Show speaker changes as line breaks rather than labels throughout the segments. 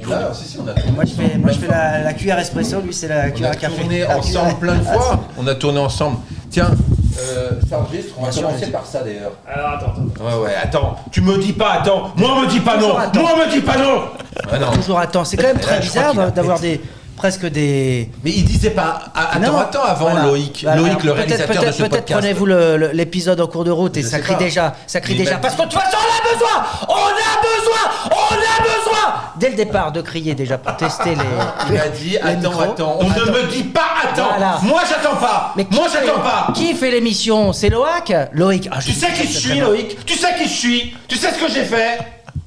Là, si, on a tourné.
Moi, je fais la cuillère espresso, lui, c'est la cuillère à café.
On a tourné ensemble plein de fois. On a tourné ensemble. Tiens, ça enregistre. On va commencer par ça d'ailleurs.
Alors attends.
Ouais, attends. Tu me dis pas attends. Moi, me dis pas non. Moi, me dis pas non. Ah, non.
Toujours attends. C'est quand même très bizarre d'avoir presque des...
Mais il disait pas attends avant
voilà.
Loïc.
Voilà.
Loïc, le réalisateur de ce podcast.
Peut-être prenez-vous l'épisode en cours de route et ça crie déjà. Parce que de toute façon, on a besoin dès le départ de crier déjà pour tester les...
Il a dit attends. On ne me dit pas attends.
Voilà.
Moi, j'attends pas.
Qui fait l'émission? C'est Loïc.
Tu sais qui je suis, Loïc. Tu sais qui je suis. Tu sais ce que j'ai fait.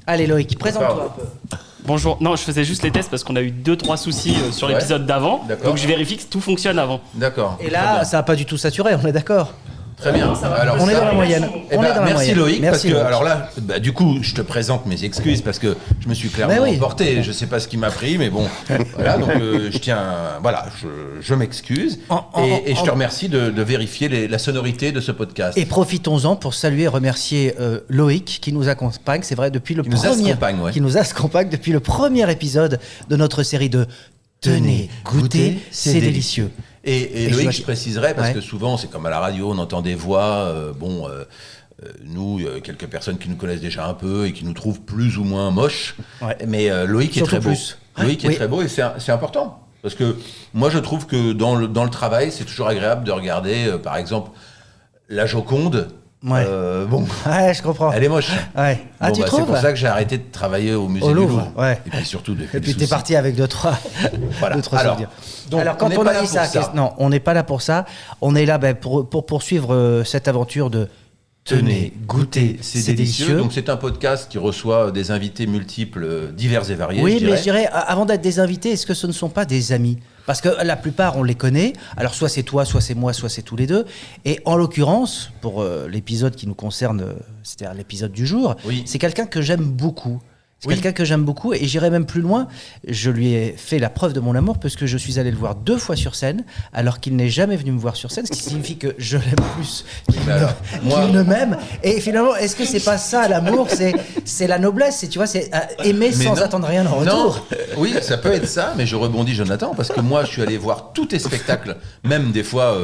Allez, Loïc, présente-toi un peu.
Bonjour, non, je faisais juste les tests parce qu'on a eu 2-3 soucis sur l'épisode d'avant. Donc je vérifie que tout fonctionne avant.
D'accord.
Et là, ça n'a pas du tout saturé, on est d'accord?
Très bien. Alors,
on est dans la moyenne.
Merci Loïc,
merci
parce que
Loïc.
alors là, du coup, je te présente mes excuses parce que je me suis clairement emporté. Je sais pas ce qui m'a pris, mais bon, voilà. Donc je tiens, voilà, je m'excuse et je te remercie de vérifier la sonorité de ce podcast.
Et profitons-en pour saluer et remercier Loïc qui nous accompagne. C'est vrai depuis qui nous accompagne depuis le premier épisode de notre série de Tenez, goûtez, c'est délicieux.
Et Loïc, je préciserais, parce que souvent, c'est comme à la radio, on entend des voix, nous, quelques personnes qui nous connaissent déjà un peu et qui nous trouvent plus ou moins moches, mais Loïc est très beau. Loïc est très beau et c'est important, parce que moi, je trouve que dans le travail, c'est toujours agréable de regarder, par exemple, la Joconde.
Je comprends.
Elle est moche.
Ouais. Ah, tu trouves?
C'est pour ça que j'ai arrêté de travailler au musée du Louvre.
Ouais.
Et puis surtout depuis.
Et puis t'es parti avec deux, trois souvenirs. Alors quand on a dit ça, non, on n'est pas là pour ça. On est là pour poursuivre cette aventure de
Tenez, goûtez, c'est délicieux. Donc c'est un podcast qui reçoit des invités multiples, divers et variés.
Oui, mais je dirais, avant d'être des invités, est-ce que ce ne sont pas des amis? Parce que la plupart, on les connaît. Alors soit c'est toi, soit c'est moi, soit c'est tous les deux. Et en l'occurrence, pour l'épisode qui nous concerne, c'est-à-dire l'épisode du jour, c'est quelqu'un que j'aime beaucoup. C'est quelqu'un que j'aime beaucoup et j'irai même plus loin. Je lui ai fait la preuve de mon amour parce que je suis allé le voir 2 fois sur scène alors qu'il n'est jamais venu me voir sur scène, ce qui signifie que je l'aime plus qu'il ne m'aime. Et finalement, est-ce que c'est pas ça l'amour? C'est la noblesse, tu vois, c'est aimer sans attendre rien en retour.
Oui, ça peut être ça, mais je rebondis Jonathan parce que moi je suis allé voir tous tes spectacles, même des fois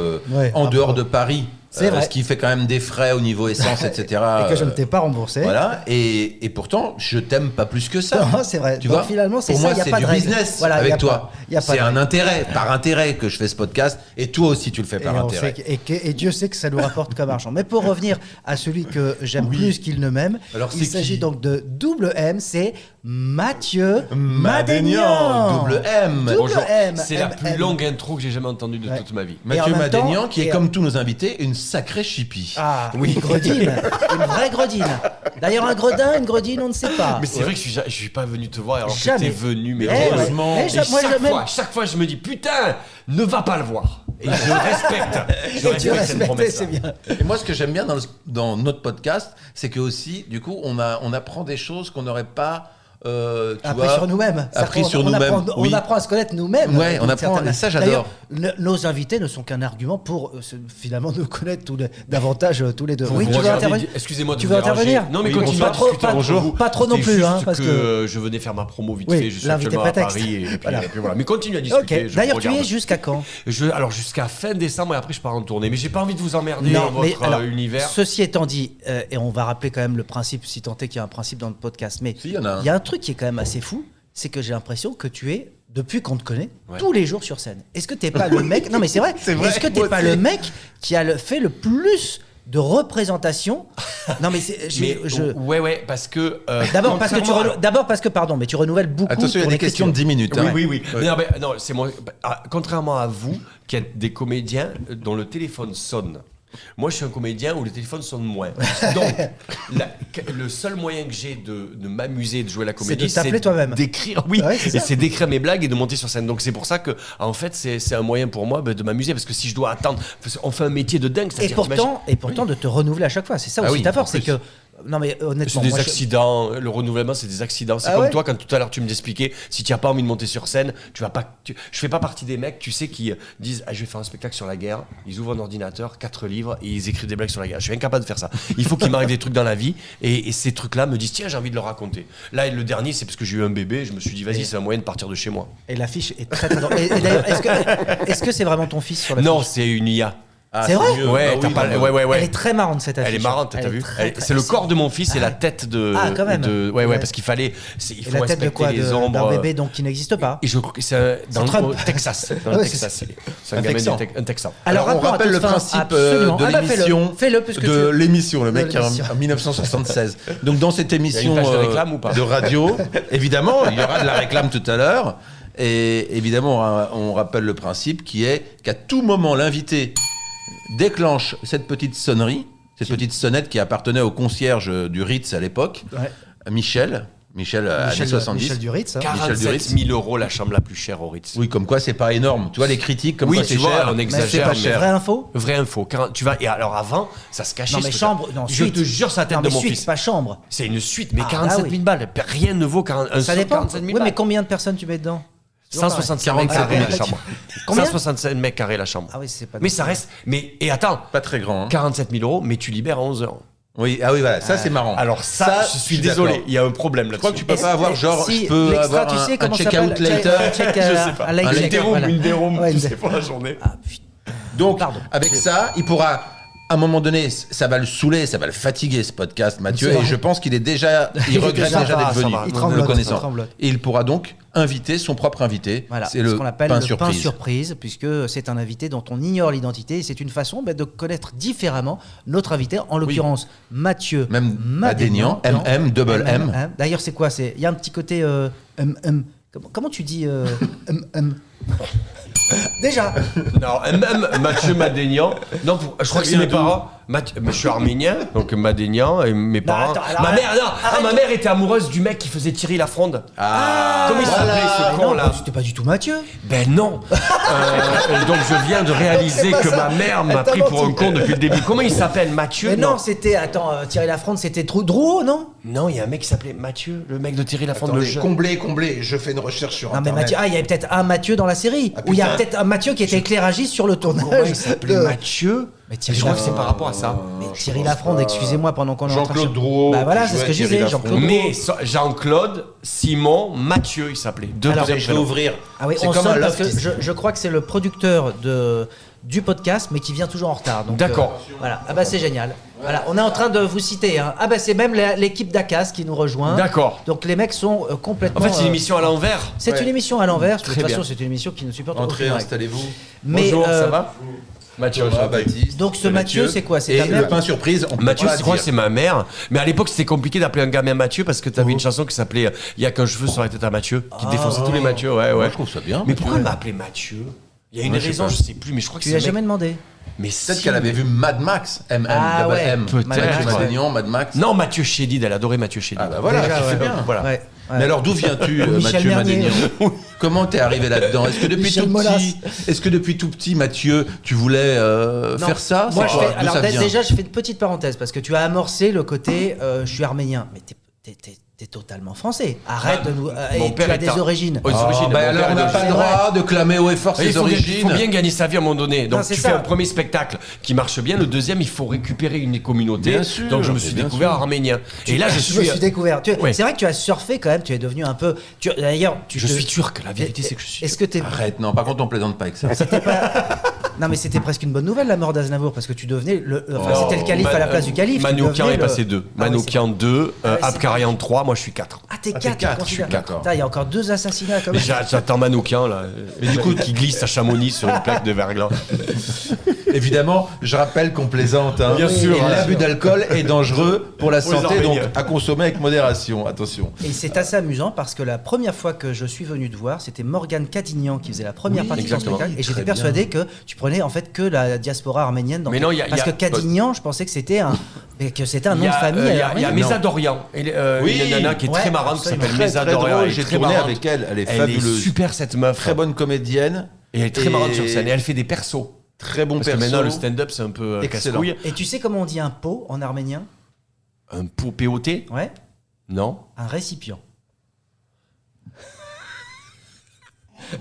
en dehors de Paris.
C'est vrai.
Ce qui fait quand même des frais au niveau essence, etc.
Et que je ne t'ai pas remboursé.
Voilà. Et pourtant, je t'aime pas plus que ça.
Non, c'est vrai.
Tu vois,
finalement, c'est
pour
ça.
moi, c'est du business avec toi. C'est un intérêt, par intérêt que je fais ce podcast. Et toi aussi, tu le fais par intérêt.
Et Dieu sait que ça nous rapporte comme argent. Mais pour revenir à celui que j'aime plus qu'il ne m'aime, il s'agit donc de Double M. C'est Mathieu Madénian.
Double M.
Bonjour. C'est la plus longue intro que j'ai jamais entendue de toute ma vie.
Mathieu Madénian, qui est comme tous nos invités, une sacrée chipie.
Ah oui, une gredine, une vraie gredine. D'ailleurs, un gredin, une gredine, on ne sait pas.
Mais c'est vrai que je suis pas venu te voir alors
jamais.
que t'es venu, mais heureusement. Chaque fois, je me dis putain, ne va pas le voir. Et je respecte.
Tu respectes, c'est bien.
Et moi, ce que j'aime bien dans notre podcast, c'est que aussi, du coup, on apprend des choses qu'on n'aurait pas.
Appris sur nous-mêmes. On apprend à se connaître nous-mêmes.
Ouais, on apprend. Et ça, j'adore.
Nos invités ne sont qu'un argument pour finalement nous connaître davantage tous les deux. Oui,
tu veux intervenir? Excusez-moi de vous
intervenir?
Non, mais continue.
Pas trop non plus,
parce que je venais faire ma promo vite fait. Je suis actuellement à Paris et puis voilà. Mais continue à discuter.
D'ailleurs, tu y es jusqu'à quand?
Alors jusqu'à fin décembre et après je pars en tournée. Mais j'ai pas envie de vous emmerder dans votre univers.
Ceci étant dit, et on va rappeler quand même le principe, si tant est qu'il y a un principe dans le podcast, mais il y a un truc qui est quand même assez fou, c'est que j'ai l'impression que tu es, depuis qu'on te connaît, tous les jours sur scène. Est-ce que t'es pas le mec... Non mais c'est vrai. Est-ce que t'es pas le mec qui a fait le plus de représentations? Non mais
ouais, parce que
d'abord parce que pardon, mais tu renouvelles beaucoup.
Attention, il y a des questions de 10 minutes.
Oui. Non, c'est moi. Contrairement à vous, qui êtes des comédiens dont le téléphone sonne. Moi, je suis un comédien où le téléphone sonne moins. Donc, le seul moyen que j'ai de m'amuser, de jouer la comédie,
c'est de t'appeler toi-même.
D'écrire, c'est d'écrire mes blagues et de monter sur scène. Donc, c'est pour ça que, en fait, c'est un moyen pour moi de m'amuser. Parce que si je dois attendre, on fait un métier de dingue.
Et pourtant, de te renouveler à chaque fois. C'est ça aussi ta force, c'est que Non, mais honnêtement.
C'est des accidents. Le renouvellement, c'est des accidents. C'est comme toi, quand tout à l'heure tu me expliquais, si tu n'as pas envie de monter sur scène, tu vas pas. Je fais pas partie des mecs, tu sais, qui disent je vais faire un spectacle sur la guerre. Ils ouvrent un ordinateur, 4 livres, et ils écrivent des blagues sur la guerre. Je suis incapable de faire ça. Il faut qu'il m'arrive des trucs dans la vie, et ces trucs-là me disent tiens, j'ai envie de le raconter. Là, le dernier, c'est parce que j'ai eu un bébé. Je me suis dit vas-y, c'est un moyen de partir de chez moi.
Et l'affiche est très très drôle. Et d'ailleurs, est-ce que c'est vraiment ton fils sur l'affiche?
Non, c'est une IA.
C'est vrai?
Ouais,
Elle est très marrante cette affiche.
Elle est marrante, t'as vu? C'est le corps de mon fils et la tête de.
Ah, quand même.
Ouais, parce qu'il fallait. Il faut
la tête de quoi?
les ombres.
D'un bébé donc qui n'existe pas.
Et je crois que c'est au Texas. Dans le Texas. C'est un gamin un Texan.
Alors on rappelle le principe de l'émission.
Fais-le, puisque
de l'émission, le mec qui en 1976. Donc dans cette émission de radio, évidemment, il y aura de la réclame tout à l'heure. Et évidemment, on rappelle le principe qui est qu'à tout moment, l'invité déclenche cette petite sonnerie, cette petite sonnette qui appartenait au concierge du Ritz à l'époque, Michel, années 70.
Michel du Ritz.
47 000 € la chambre la plus chère au Ritz.
Oui, comme quoi c'est pas énorme. Tu vois les critiques, comme quoi c'est cher.
On exagère.
C'est vraie info.
Vraie info. Tu vas, et alors avant, ça se cachait.
Non mais chambre, non,
je te jure, c'est la tête de mon fils.
Pas chambre.
C'est une suite, mais 47 000 balles. Rien ne vaut 47 000 balles.
Oui, mais combien de personnes tu mets dedans?
165 mètres carrés la chambre.
Combien?
165 mètres carrés la chambre.
Ah oui, c'est pas.
Mais ça reste. Et attends.
Pas très grand. Hein.
47 000 €, mais tu libères à 11 h.
Oui, voilà, ça c'est marrant.
Alors ça, je suis désolé, il y a un problème là-dessus.
Je crois que tu peux pas avoir
si,
je peux avoir un check-out later.
Je sais pas. Une déroom, tu sais, pour la journée.
Ah putain.
Donc, avec ça, il pourra. À un moment donné, ça va le saouler, ça va le fatiguer ce podcast, Mathieu, et je pense qu'il regrette déjà d'être venu, le connaissant. Et il pourra donc inviter son propre invité.
Voilà,
c'est le
qu'on appelle
pain
le pain surprise, puisque c'est un invité dont on ignore l'identité, et c'est une façon de connaître différemment notre invité, en l'occurrence Mathieu
Madénian, M.
D'ailleurs, c'est quoi? Il y a un petit côté comment tu dis Déjà.
Non, Mathieu Madénian. Non, je crois que c'est mes parents. Je suis arménien, donc Madénian et mes parents. Ma mère était amoureuse du mec qui faisait Thierry Lafronde. Comment il s'appelait ce con là?
C'était pas du tout Mathieu.
Ben non. Donc je viens de réaliser que ma mère m'a pris pour un con depuis le début. Comment il s'appelle? Mathieu?
Mais non, c'était Thierry Lafronde, c'était Drouot, non?
Non, il y a un mec qui s'appelait Mathieu, le mec de Thierry Lafronde.
Comblé, je fais une recherche sur Internet.
Mais Mathieu, il y avait peut-être un Mathieu dans la série. Ou il y a peut-être un Mathieu qui était éclairagiste sur le tournage.
Comment il s'appelait Mathieu?
Mais
je crois que c'est par rapport à ça.
Mais Thierry Lafronde, excusez-moi, pendant qu'on est en train de...
Jean-Claude Drouot.
Bah voilà, c'est ce que je disais, Jean-Claude Drouot.
Mais Jean-Claude, Simon, Mathieu, il s'appelait.
Alors, je vais ouvrir.
Ah oui, on sonne parce que je crois que c'est le producteur du podcast, mais qui vient toujours en retard.
D'accord.
Voilà. Ah bah c'est génial. Voilà, on est en train de vous citer. Hein. Ah bah c'est même l'équipe d'Acas qui nous rejoint.
D'accord.
Donc les mecs sont complètement.
En fait, c'est une émission à l'envers.
C'est une émission à l'envers. De toute façon,
bien.
c'est une émission qui ne supporte
Entrez, installez-vous.
Bonjour, ça va? Mathieu,
Baptiste.
Donc ce Mathieu, c'est quoi? C'est ta mère?
Le pain surprise.
Mathieu, je crois que c'est ma mère. Mais à l'époque, c'était compliqué d'appeler un gamin Mathieu parce que t'avais une chanson qui s'appelait Il y a qu'un cheveu sur la tête à Mathieu, qui défonçait tous les Mathieu. Ouais.
Je trouve ça bien.
Mais pourquoi elle m'a appelé Mathieu? Il y a une raison, je sais plus, mais je crois que
tu lui as jamais demandé.
Mais
peut-être qu'elle avait vu Mad Max,
peut-être.
Madénian, Mad Max.
Non, Mathieu Chédid, elle adorait Mathieu Chédid.
Ah bah voilà, tu fais bien.
Voilà.
Ouais.
Mais alors d'où viens-tu, Mathieu Madénian? Comment t'es arrivé là-dedans? Est-ce que depuis tout petit, Mathieu, tu voulais faire ça?
Moi, déjà, je fais une petite parenthèse parce que tu as amorcé le côté je suis arménien, mais t'es totalement français. Arrête de nous. Tu as des origines.
Alors on n'a pas le droit de clamer haut et fort ses origines.
Il faut bien gagner sa vie à un moment donné. Donc tu fais un premier spectacle qui marche bien. Le deuxième, il faut récupérer une communauté.
Bien sûr,
donc je me suis découvert arménien. Et là, je suis
découvert. C'est vrai que tu as surfé quand même. Tu es devenu un peu. D'ailleurs,
je suis turc. La vérité, c'est que je suis.
Est-ce que t'es.
Arrête, non. Par contre, on plaisante pas avec ça.
Non, mais c'était presque une bonne nouvelle, la mort d'Aznavour, parce que tu devenais c'était le calife à la place du calife.
Manoukian est passé 2. Manoukian 2, Abkarian 3, moi je suis 4.
Ah, t'es 4, je suis d'accord. Il y a encore 2 assassinats quand même.
J'attends Manoukian, là. Mais du coup, qui glisse à Chamonix sur une plaque de verglas.
Évidemment, je rappelle qu'on plaisante. Hein.
Bien sûr.
Et l'abus d'alcool est dangereux pour la santé, donc à consommer avec modération. Attention.
Et c'est assez amusant parce que la première fois que je suis venu te voir, c'était Morgane Cadignan qui faisait la première partie de ton spectacle. Et j'étais persuadé que tu prenais en fait que la diaspora arménienne. Parce que Cadignan, je pensais que c'était un nom de famille.
Il y a Mesa Dorian. Une nana qui est très marrante, qui s'appelle Mesa Dorian.
J'ai tourné avec elle. Elle est fabuleuse.
Elle est super cette meuf.
Très bonne comédienne.
Et elle est très marrante sur scène. Et elle fait des persos.
Très bon
perso. Parce que maintenant, le stand-up, c'est un peu casse-couille.
Et tu sais comment on dit un pot en arménien?
Un POT?
Ouais.
Non.
Un récipient.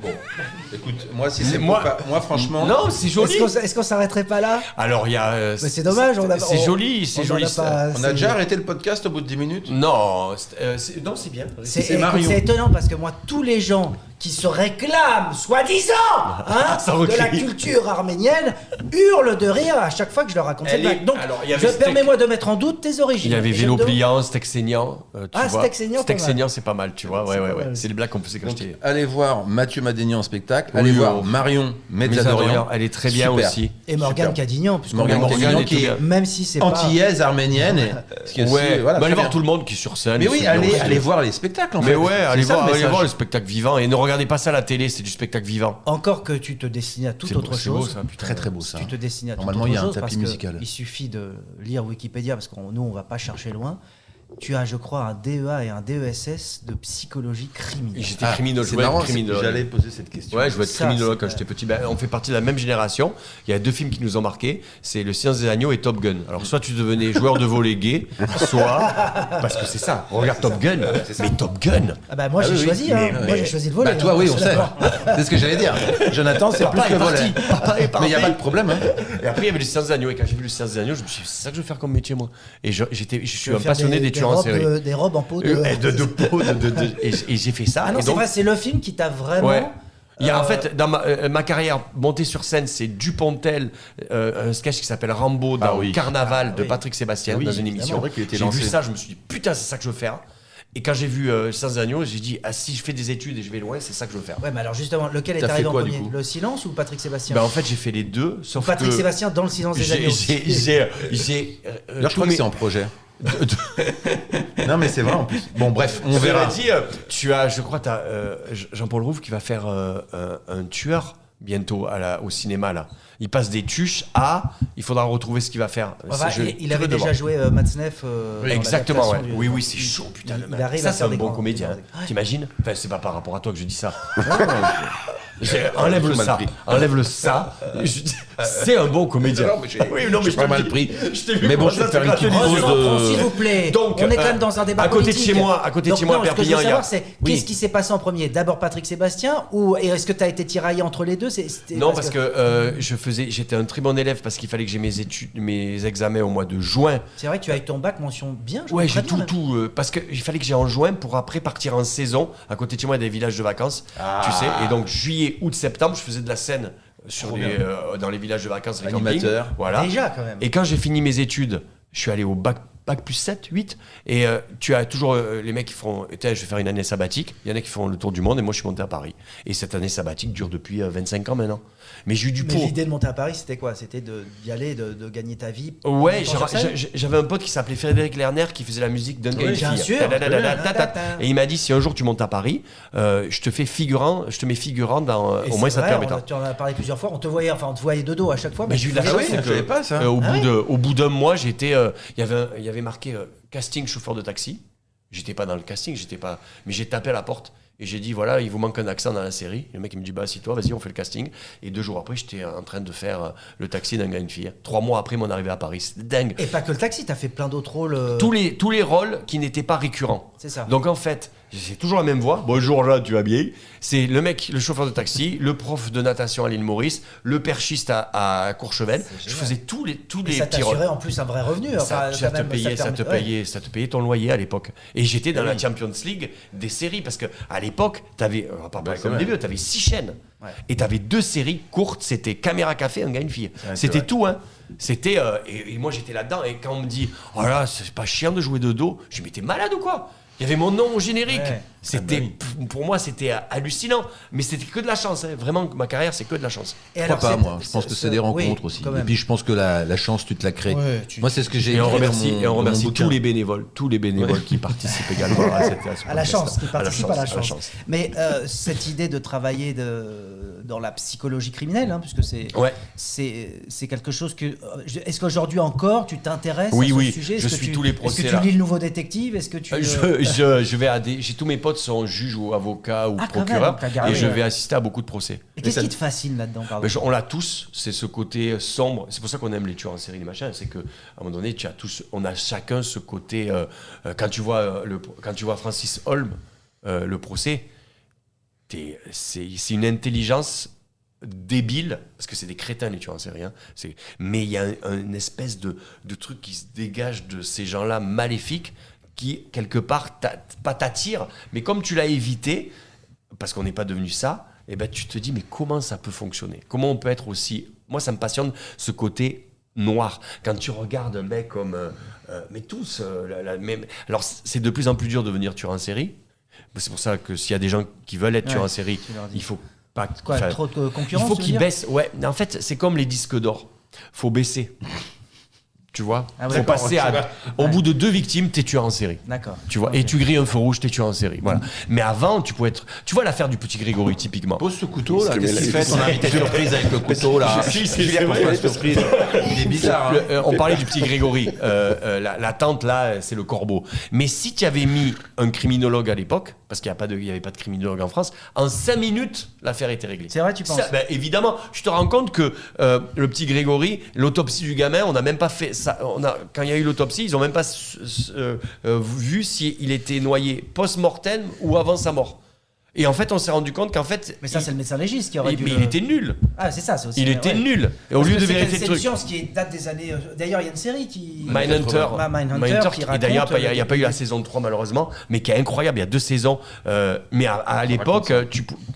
Bon, écoute, moi, si c'est moi, franchement.
Non, c'est joli.
Est-ce qu'on s'arrêterait pas là?
Alors, il y a.
Mais c'est dommage,
c'est joli, c'est joli.
On a déjà arrêté le podcast au bout de 10 minutes?
Non, non, c'est bien.
C'est Marion. C'est étonnant parce que moi, tous les gens qui se réclament, soi-disant, de la culture arménienne, hurlent de rire à chaque fois que je leur raconte cette blague. Donc, permets-moi de mettre en doute tes origines.
Il y avait Vélo pliant, steak saignant.
Steak saignant,
steak saignant, c'est pas mal, tu vois. Ouais. C'est les blagues qu'on faisait quand j'étais.
Allez voir Mathieu Madénian en spectacle. Allez voir Marion Mezzadorian.
Elle est très bien aussi.
Et Morgane Cadignan, puisque
Morgane Cadignan qui est
même si c'est pas
antillaise arménienne.
Ouais. Allez voir tout le monde qui est sur scène.
Mais oui, allez voir les spectacles.
Mais ouais, allez voir le spectacle vivant et ne regardez pas ça à la télé. C'est du spectacle vivant.
Encore que tu te destines à toute autre chose.
C'est beau ça, putain.
Très très beau ça.
Tu te destines à toute
Normalement,
autre
il y a un
chose
tapis
parce
musical.
il suffit de lire Wikipédia parce que nous, on va pas chercher loin. Tu as, je crois, un DEA et un DESS de psychologie criminelle.
J'étais criminologue.
C'est marrant, j'allais poser cette question.
Ouais, je voulais être criminologue quand j'étais petit. On fait partie de la même génération. Il y a 2 films qui nous ont marqués. C'est Le Silence des Agneaux et Top Gun. Alors, soit tu devenais joueur de volley gay, soit... Parce que c'est ça. Regarde Top Gun. Mais Top Gun.
Moi, j'ai choisi. Moi, j'ai choisi le volley.
Toi, oui, on sait. C'est ce que j'allais dire. Jonathan, c'est plus que le volley. Mais il n'y a pas de problème.
Et après, il y avait Le Silence des Agneaux. Et quand j'ai vu Le Silence des Agneaux, je me suis dit, c'est ça que je veux faire comme métier, moi. Et je suis un passionné des tueurs en série.
Des robes en peau de
peau. Et j'ai fait ça.
Ah non, c'est vrai, c'est le film qui t'a vraiment...
Ouais. Il y a en fait, dans ma carrière, montée sur scène, c'est Dupontel, un sketch qui s'appelle Rambo dans Carnaval de Patrick Sébastien, dans une émission. J'ai vu ça, je me suis dit, putain, c'est ça que je veux faire. Et quand j'ai vu Sans Agneau, j'ai dit, si je fais des études et je vais loin, c'est ça que je veux faire.
Ouais, mais alors justement, lequel est arrivé en premier? Le Silence ou Patrick Sébastien?
En fait, j'ai fait les deux, sauf que...
Patrick Sébastien dans Le Silence des Agneaux.
Là, je crois que c'est en projet. Non mais c'est vrai en plus. Bon bref, on verra.
Dit, je crois que Jean-Paul Rouve qui va faire un tueur bientôt au cinéma là. Il passe des tuches à. Il faudra retrouver ce qu'il va faire.
Il avait déjà joué Matzneff.
Exactement, ouais. Oui, c'est chaud, putain. Ça, c'est un bon comédien.
T'imagines?
Enfin, c'est pas par rapport à toi que je dis ça. Enlève le ça. C'est un bon comédien.
Non, mais je pas mal pris. Mais bon, je vais faire une petite pause.
S'il vous plaît. Donc, on est quand même dans un débat politique.
À côté de chez moi, à Perpignan,
il y a. Qu'est-ce qui s'est passé en premier? D'abord Patrick Sébastien ou est-ce que tu as été tiraillé entre les deux?
Non, parce que j'étais un très bon élève parce qu'il fallait que j'ai mes examens au mois de juin.
C'est vrai que tu as eu ton bac mention bien.
Ouais, j'ai tout parce qu'il fallait que j'ai en juin pour après partir en saison. À côté de chez moi, il y a des villages de vacances, tu sais. Et donc juillet, août, septembre, je faisais de la scène dans les villages de vacances, les
animateurs.
Voilà.
Déjà quand même.
Et quand j'ai fini mes études, je suis allé au bac plus 7, 8. Et tu as toujours les mecs qui font, je vais faire une année sabbatique. Il y en a qui font le tour du monde et moi je suis monté à Paris. Et cette année sabbatique dure depuis 25 ans maintenant. Mais j'ai eu du pot.
L'idée de monter à Paris, c'était quoi? C'était d'y aller, de gagner ta vie?
Ouais, j'avais un pote qui s'appelait Frédéric Lerner qui faisait la musique d'un gars.
Bien sûr.
Et il m'a dit, si un jour tu montes à Paris, je te mets figurant dans. Au moins ça te permettra.
Tu en as parlé plusieurs fois. On te voyait de dos à chaque fois.
Mais j'ai eu la chance.
Je savais pas ça.
Au bout d'un mois, j'étais. Il y avait marqué casting chauffeur de taxi. J'étais pas dans le casting, mais j'ai tapé à la porte et j'ai dit voilà, il vous manque un accent dans la série. Le mec il me dit bah assis-toi, vas-y, on fait le casting. Et 2 jours après, j'étais en train de faire le taxi d'un gars et une fille. 3 mois après mon arrivée à Paris, c'était dingue.
Et pas que le taxi, t'as fait plein d'autres rôles.
Tous les rôles qui n'étaient pas récurrents.
C'est ça.
Donc en fait, j'ai toujours la même voix. Bonjour là, tu vas bien? C'est le mec, le chauffeur de taxi, le prof de natation à l'île Maurice, le perchiste à Courchevel. Je faisais tous les petits rôles. Ça
t'assurait en plus un vrai revenu.
Ça te payait ton loyer à l'époque. Et j'étais dans la Champions League des séries parce que à l'époque, t'avais, comme début, t'avais 6 chaînes. Ouais. Et t'avais 2 séries courtes, c'était Caméra Café, un gars, une fille. Ouais, c'était tout, hein. C'était et moi j'étais là-dedans et quand on me dit oh là c'est pas chiant de jouer de dos, je me dis t'es malade ou quoi? Il y avait mon nom au générique. Ouais, pour moi, c'était hallucinant. Mais c'était que de la chance. Hein. Vraiment, ma carrière, c'est que de la chance.
Et alors, pas moi. Je pense que c'est des rencontres aussi. Et puis, je pense que la chance, tu te la crées. Ouais, moi, c'est ce que j'ai écrit.
Et on remercie tous les bénévoles qui participent également à cette
à la chance, qui participent à la chance. Mais cette idée de travailler dans la psychologie criminelle, hein, puisque c'est quelque chose que. Est-ce qu'aujourd'hui encore, tu t'intéresses à ce sujet?
Je suis tous les procès.
Est-ce que tu lis Le Nouveau Détective? Est-ce que tu
j'ai tous mes potes potes sont juges ou avocats ou
Ah, quand
procureurs,
même, t'as
et je
gardé,
vais assister à beaucoup de procès.
Et qu'est-ce qui te fascine là-dedans, pardon?
On l'a tous, c'est ce côté sombre. C'est pour ça qu'on aime les tueurs en série, les machins. C'est qu'à un moment donné, on a chacun ce côté. Quand tu vois Francis Holm, le procès, c'est une intelligence débile, parce que c'est des crétins les tueurs en série, hein. Mais il y a une espèce de truc qui se dégage de ces gens-là maléfiques qui, quelque part, pas t'attire, mais comme tu l'as évité, parce qu'on n'est pas devenu ça, et ben tu te dis, mais comment ça peut fonctionner? Comment on peut être aussi... Moi, ça me passionne, ce côté noir. Quand tu regardes un mec comme... mais tous, même... Alors, c'est de plus en plus dur de devenir tueur en série. C'est pour ça que s'il y a des gens qui veulent être tueurs en série, il faut pas...
Quoi, trop de concurrence?
Il faut qu'ils baissent. Ouais, en fait, c'est comme les disques d'or. Faut baisser. Tu vois, faut passer au bout de 2 victimes, t'es tueur en série.
D'accord.
Tu vois, et tu grilles un feu rouge, t'es tueur en série. Voilà. Mais avant, tu pouvais être. Tu vois l'affaire du petit Grégory, typiquement.
Pose ce couteau là, qu'est-ce qu'il fait ton invité surprise avec le couteau là?
C'est vrai.
Surprise. Il est bizarre.
On parlait du petit Grégory. La tante là, c'est le corbeau. Mais si tu avais mis un criminologue à l'époque, parce qu'il n'y avait pas de criminologue en France, en 5 minutes, l'affaire était réglée.
C'est vrai, tu penses?
Évidemment, tu te rends compte que le petit Grégory, l'autopsie du gamin, on n'a même pas fait ça. Quand il y a eu l'autopsie, ils n'ont même pas vu s'il était noyé post-mortem ou avant sa mort. Et en fait, on s'est rendu compte qu'en fait...
Mais ça, c'est le médecin légiste qui aurait dû...
Mais il était nul.
Ah, c'est ça, c'est aussi...
Il était nul. Et au lieu de vérifier le truc...
C'est une science qui date des années... D'ailleurs, il y a une série qui...
Mindhunter.
Mindhunter qui raconte...
Et d'ailleurs, il n'y a pas eu la saison 3, malheureusement, mais qui est incroyable. Il y a 2 saisons. Mais à l'époque,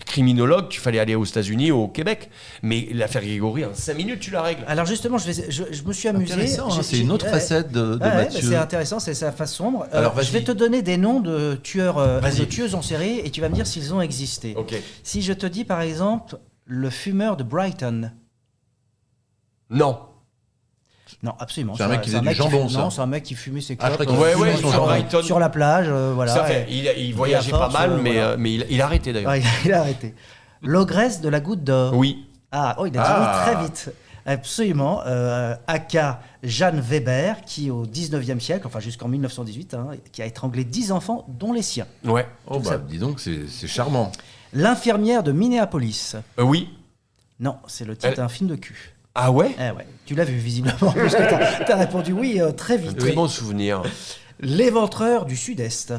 criminologue, tu fallait aller aux États-Unis ou au Québec. Mais l'affaire Grégory, en 5 minutes, tu la règles.
Alors justement, je me suis amusé...
C'est une autre facette de Mathieu.
C'est intéressant, c'est sa face sombre.
Alors,
je vais te donner des noms de tueurs, de tueuses en série, et tu vas me dire s'ils ont existé.
Ok.
Si je te dis par exemple le fumeur de Brighton.
Non.
Non, absolument.
C'est un mec qui faisait du jambon, ça.
Non, c'est un mec qui fumait ses clopes
sur
la plage. Voilà.
Ça fait, il voyageait pas mal, mais il a arrêté d'ailleurs.
Il a arrêté. L'ogresse de la Goutte d'Or.
Oui.
Il a dit oui très vite. Absolument. Aka Jeanne Weber, qui au 19e siècle, enfin jusqu'en 1918, qui a étranglé 10 enfants, dont les siens.
Ouais.
Dis donc, c'est charmant.
L'infirmière de Minneapolis.
Oui.
Non, c'est le titre d'un film de cul.
Ah ouais?
Ouais. Tu l'as vu visiblement, parce que t'as répondu oui très vite.
Très bon souvenir.
L'éventreur du Sud-Est.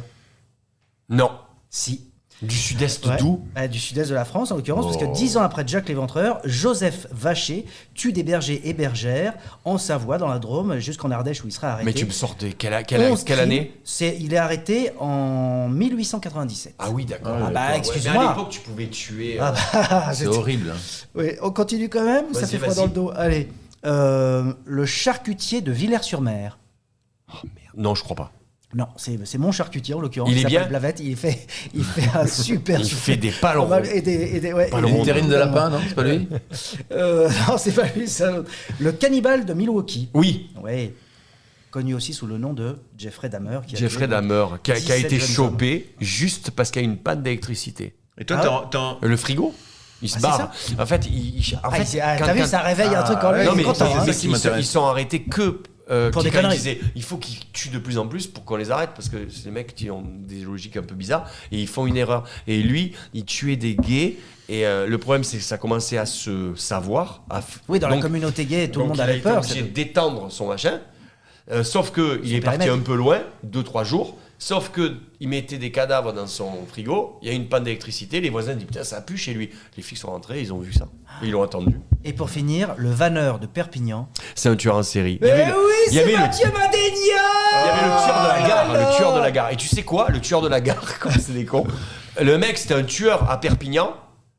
Non.
Si.
Du Sud-Est d'où?
Du Sud-Est de la France, en l'occurrence, parce que 10 ans après Jack l'Éventreur, Joseph Vacher tue des bergers et bergères en Savoie, dans la Drôme, jusqu'en Ardèche, où il sera arrêté.
Mais tu me sors de quelle année?
Il est arrêté en 1897.
Ah oui, d'accord.
Excuse-moi.
Mais à l'époque, tu pouvais tuer...
c'est horrible.
Oui, on continue quand même, ça fait froid dans le dos. Allez, le charcutier de Villers-sur-Mer.
Oh merde, non, je crois pas.
Non, c'est mon charcutier en l'occurrence.
Il est bien.
Blavette, il fait un super.
Il fait des palons.
Et
une terrine de lapin, non? C'est pas lui?
Non, c'est pas lui. Le cannibale de Milwaukee.
Oui.
Oui. Connu aussi sous le nom de Jeffrey Dahmer.
Qui a été chopé juste parce qu'il y a une panne d'électricité.
Et toi,
le frigo? Il se barre. En fait,
t'as vu, ça réveille un truc quand même.
Non, mais
ça
ils sont arrêtés que
pour des conneries.
Disaient, il faut qu'ils tuent de plus en plus pour qu'on les arrête, parce que c'est des mecs qui ont des logiques un peu bizarres et ils font une erreur. Et lui, il tuait des gays. Et le problème, c'est que ça commençait à se savoir.
Oui, dans la communauté gay, tout le monde avait peur.
Il a été obligé d'étendre son machin. Sauf qu'il est parti un peu loin, 2-3 jours. Sauf qu'il mettait des cadavres dans son frigo, il y a une panne d'électricité, les voisins disent putain ça pue chez lui. Les flics sont rentrés, ils ont vu ça. Et ils l'ont attendu.
Et pour finir, le vanneur de Perpignan.
C'est un tueur en série.
C'est Mathieu Madénia.
Il y avait le tueur de la gare, le tueur de la gare. Et tu sais quoi? Le tueur de la gare, comme c'est des cons. Le mec, c'était un tueur à Perpignan.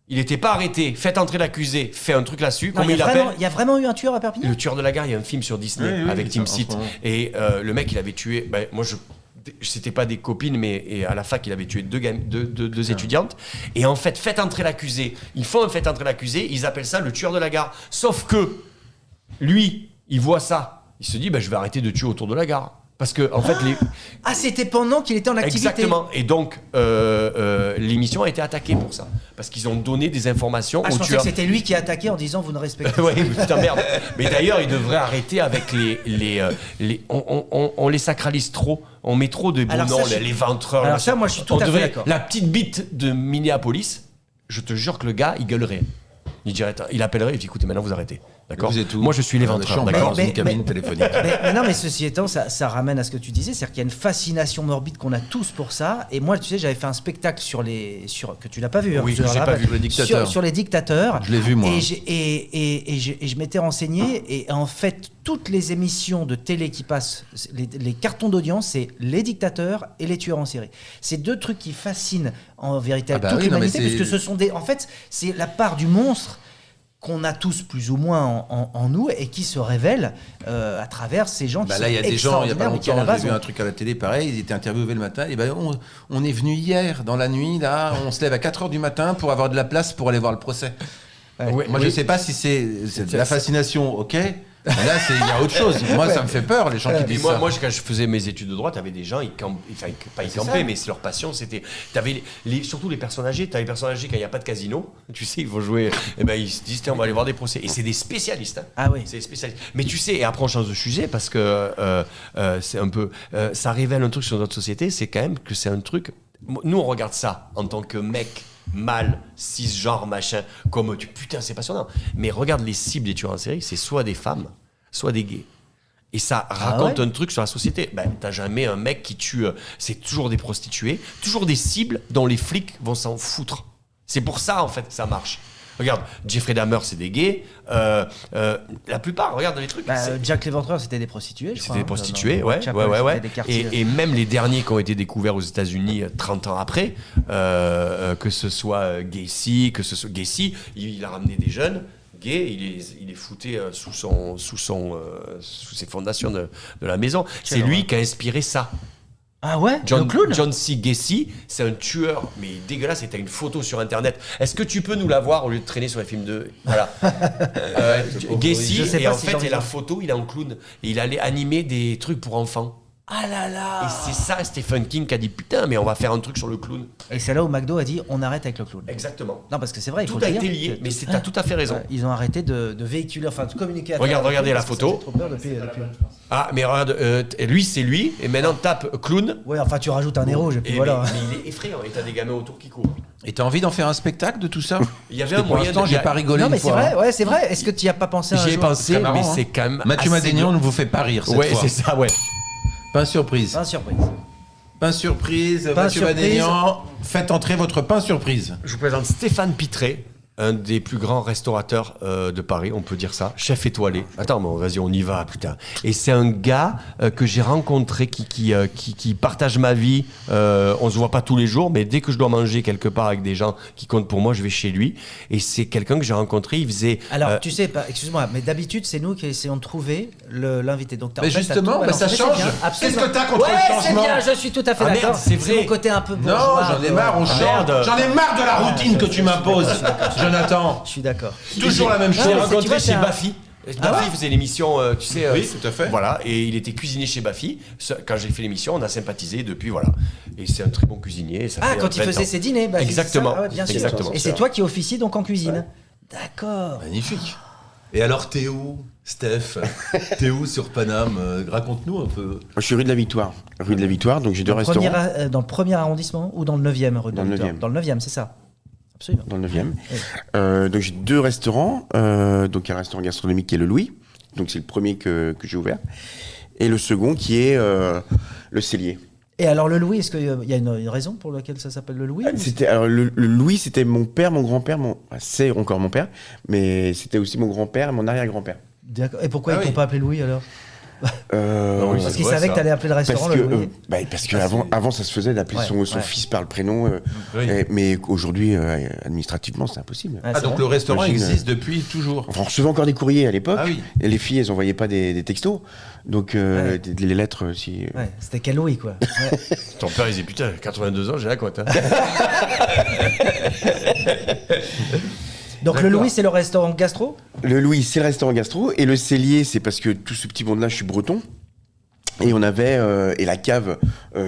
Il n'était pas arrêté. Faites entrer l'accusé. Fait un truc là-dessus. Comment il l'appelle?
Il y a vraiment eu un tueur à Perpignan?
Le tueur de la gare, il y a un film sur Disney avec Tim Seat. Et le mec, il avait tué... moi, c'était pas des copines, mais à la fac, il avait tué deux étudiantes. Et en fait, faites entrer l'accusé. Ils font un fait entrer l'accusé. Ils appellent ça le tueur de la gare. Sauf que lui, il voit ça. Il se dit, je vais arrêter de tuer autour de la gare. Parce que, en fait,
c'était pendant qu'il était en activité.
Exactement. Et donc, l'émission a été attaquée pour ça. Parce qu'ils ont donné des informations au tueur.
Je pensais que c'était lui qui a attaqué en disant, vous ne respectez pas.
Ouais, putain, merde. Mais d'ailleurs, il devrait arrêter avec on les sacralise trop. On met trop de
Alors
bons noms,
ça,
les ventreurs.
Alors ça, moi, je suis tout à fait d'accord.
La petite bite de Minneapolis, je te jure que le gars, il gueulerait. Il appellerait et il dit écoutez, maintenant vous arrêtez. D'accord.
Vous êtes où?
Moi, je suis l'éventreur.
D'accord. Une cabine téléphonique.
Mais non, mais ceci étant, ça ramène à ce que tu disais, c'est-à-dire qu'il y a une fascination morbide qu'on a tous pour ça. Et moi, tu sais, j'avais fait un spectacle que tu n'as pas vu.
Oui, que j'ai pas vu,
le dictateur.
Sur les dictateurs.
Je l'ai vu, moi.
Et je m'étais renseigné. Et en fait, toutes les émissions de télé qui passent, les cartons d'audience, c'est les dictateurs et les tueurs en série. C'est deux trucs qui fascinent en vérité toute l'humanité, puisque ce sont en fait, c'est la part du monstre qu'on a tous plus ou moins en nous et qui se révèle à travers ces gens qui sont
là, il y a des gens, il n'y a pas longtemps, j'ai vu
ont...
un truc à la télé, pareil, ils étaient interviewés le matin, et on est venu hier, dans la nuit, là, on se lève à 4h du matin pour avoir de la place pour aller voir le procès. Ouais. Moi, je ne sais pas si c'est de la fascination, ok. Mais là, il y a autre chose. Moi, ça me fait peur, les gens qui disent ça.
Moi, quand je faisais mes études de droit, tu avais des gens, ils campaient, mais leur passion, c'était. T'avais surtout les personnes âgées. Tu as les personnes âgées, quand il n'y a pas de casino, tu sais, ils vont jouer. Et ben, ils se disent, tiens, on va aller voir des procès. Et c'est des spécialistes. Hein.
Ah oui.
C'est des spécialistes. Mais tu sais, et après, on change de sujet parce que c'est un peu. Ça révèle un truc sur notre société, c'est quand même que c'est un truc. Nous, on regarde ça en tant que mec. Mâle, cisgenre, machin, comme putain, c'est passionnant. Mais regarde les cibles des tueurs en série, c'est soit des femmes, soit des gays. Et ça raconte un truc sur la société. Ben, t'as jamais un mec qui tue. C'est toujours des prostituées, toujours des cibles dont les flics vont s'en foutre. C'est pour ça, en fait, que ça marche. Regarde, Jeffrey Dahmer, c'est des gays. La plupart, regarde les trucs.
Jack l'Éventreur, c'était des prostituées, je crois.
C'était des prostituées, ouais. Et même les derniers qui ont été découverts aux États-Unis 30 ans après, que ce soit Gacy, il a ramené des jeunes gays, il les foutait sous ses fondations de la maison. C'est lui qui a inspiré ça.
Ah ouais,
John C. Gacy, c'est un tueur, mais dégueulasse. Et t'as une photo sur Internet. Est-ce que tu peux nous la voir au lieu de traîner sur les films de... Voilà. Gacy, et en fait, la photo, il est en clown. Et il allait animer des trucs pour enfants.
Ah là là.
Et c'est ça, Stephen King qui a dit putain, mais on va faire un truc sur le clown.
Et c'est là où McDo a dit on arrête avec le clown.
Exactement.
Non, parce que c'est vrai, il faut
tout a
le
été
dire.
lié, mais t'as tout à fait raison.
Ils ont arrêté de véhiculer, enfin de communiquer.
Regardez la photo.
J'ai trop peur depuis.
Ah, mais regarde, lui c'est lui, et maintenant tape clown.
Ouais, enfin tu rajoutes un héros, et puis voilà.
Mais il est effrayant, et t'as des gamins autour qui courent.
Et t'as envie d'en faire un spectacle de tout ça?
Il y avait un moyen.
J'ai pas rigolé.
Non, mais
une
c'est
fois,
vrai, ouais, c'est vrai. Est-ce que tu y as pas pensé un jour?
J'y ai pensé, mais
marrant,
c'est quand même.
Mathieu Madénian ne vous fait pas rire cette fois.
Ouais, c'est ça, ouais.
Pain surprise.
Pain surprise.
Pain surprise, Mathieu Madénian, faites entrer votre pain surprise.
Je vous présente Stéphane Pitré, un des plus grands restaurateurs de Paris, on peut dire ça, chef étoilé. Attends, bon, vas-y, on y va, putain. Et c'est un gars que j'ai rencontré qui partage ma vie. On se voit pas tous les jours, mais dès que je dois manger quelque part avec des gens qui comptent pour moi, je vais chez lui. Et c'est quelqu'un que j'ai rencontré, il faisait...
Alors, tu sais, excuse-moi, mais d'habitude, c'est nous qui essayons de trouver l'invité. Donc,
mais justement, ça change. Qu'est-ce que t'as contre le changement?
C'est bien, je suis tout à fait d'accord.
C'est vrai.
mon côté un peu
bourgeois. Non, j'en ai marre, on change. J'en ai marre de la routine que tu m'imposes, Jonathan.
Je suis d'accord.
Toujours la même chose.
J'ai rencontré chez Bafi. Bafi faisait l'émission, tu sais.
Oui, tout à fait.
Voilà, et il était cuisinier chez Bafi. Quand j'ai fait l'émission, on a sympathisé depuis, voilà. Et c'est un très bon cuisinier.
Quand il faisait ses dîners, Bafi.
Exactement.
Bien sûr.
Exactement.
Et c'est toi qui officie donc en cuisine. D'accord.
Magnifique. Et alors Théo, Steph, Théo sur Paname, raconte-nous un peu.
Moi, je suis rue de la Victoire. Rue de la Victoire, donc j'ai deux restaurants.
Dans le premier arrondissement ou dans le 9e rue de la Victoire? Dans le 9e, c'est ça. Absolument.
Dans le 9e. Donc j'ai deux restaurants. Donc un restaurant gastronomique qui est le Louis. Donc c'est le premier que j'ai ouvert. Et le second qui est le Cellier.
Et alors le Louis, est-ce qu'il y a une raison pour laquelle ça s'appelle le Louis?
Alors le Louis, c'était mon père, mon grand-père, c'est encore mon père, mais c'était aussi mon grand-père et mon arrière-grand-père.
D'accord. Et pourquoi ils t'ont pas appelé Louis alors? Parce qu'ils savaient que tu allais appeler le restaurant
parce
le Louis.
Parce qu'avant ça se faisait d'appeler son fils par le prénom, mais aujourd'hui administrativement c'est impossible.
Donc le restaurant existe depuis toujours.
On recevait encore des courriers à l'époque.
Ah oui.
Et les filles elles envoyaient pas des textos, donc les lettres aussi.
C'était quel Louis quoi.
Ton père il disait putain 82 ans j'ai la cote. Hein.
Donc le Louis, c'est le restaurant gastro?
Le Louis, c'est le restaurant gastro. Et le Cellier, c'est parce que tout ce petit monde-là, je suis breton. Et on avait... et la cave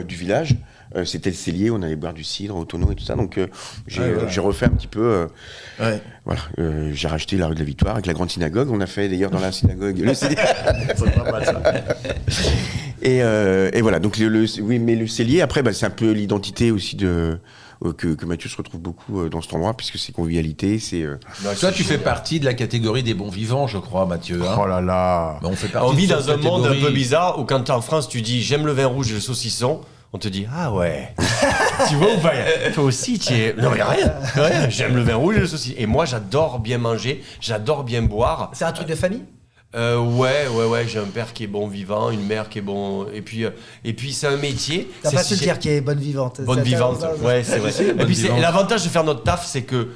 du village, c'était le Cellier. On allait boire du cidre au tonneau et tout ça. Donc j'ai refait un petit peu... Voilà, j'ai racheté la rue de la Victoire avec la grande synagogue. On a fait d'ailleurs dans la synagogue le Cellier.
C'est pas mal ça.
Et voilà, donc oui, mais le cellier, après, c'est un peu l'identité aussi que Mathieu se retrouve beaucoup dans cet endroit, puisque c'est convivialité, c'est...
Toi, tu fais partie de la catégorie des bons vivants, je crois, Mathieu. Hein.
Oh là là.
On fait partie
On vit
de
dans
cette
un monde un
catégorie.
peu bizarre où quand t'es en France, tu dis j'aime le vin rouge et le saucisson. On te dit ah ouais. Tu vois ou pas? Toi aussi tu es. Non mais rien. J'aime le vin rouge et le saucisson. Et moi j'adore bien manger, j'adore bien boire.
C'est un truc de famille?
Ouais. J'ai un père qui est bon vivant, une mère qui est bon. Et puis c'est un métier.
T'as pas su le dire qui est bonne vivante.
Bonne vivante. Ouais, c'est vrai. Et puis
vivante.
l'avantage de faire notre taf, c'est que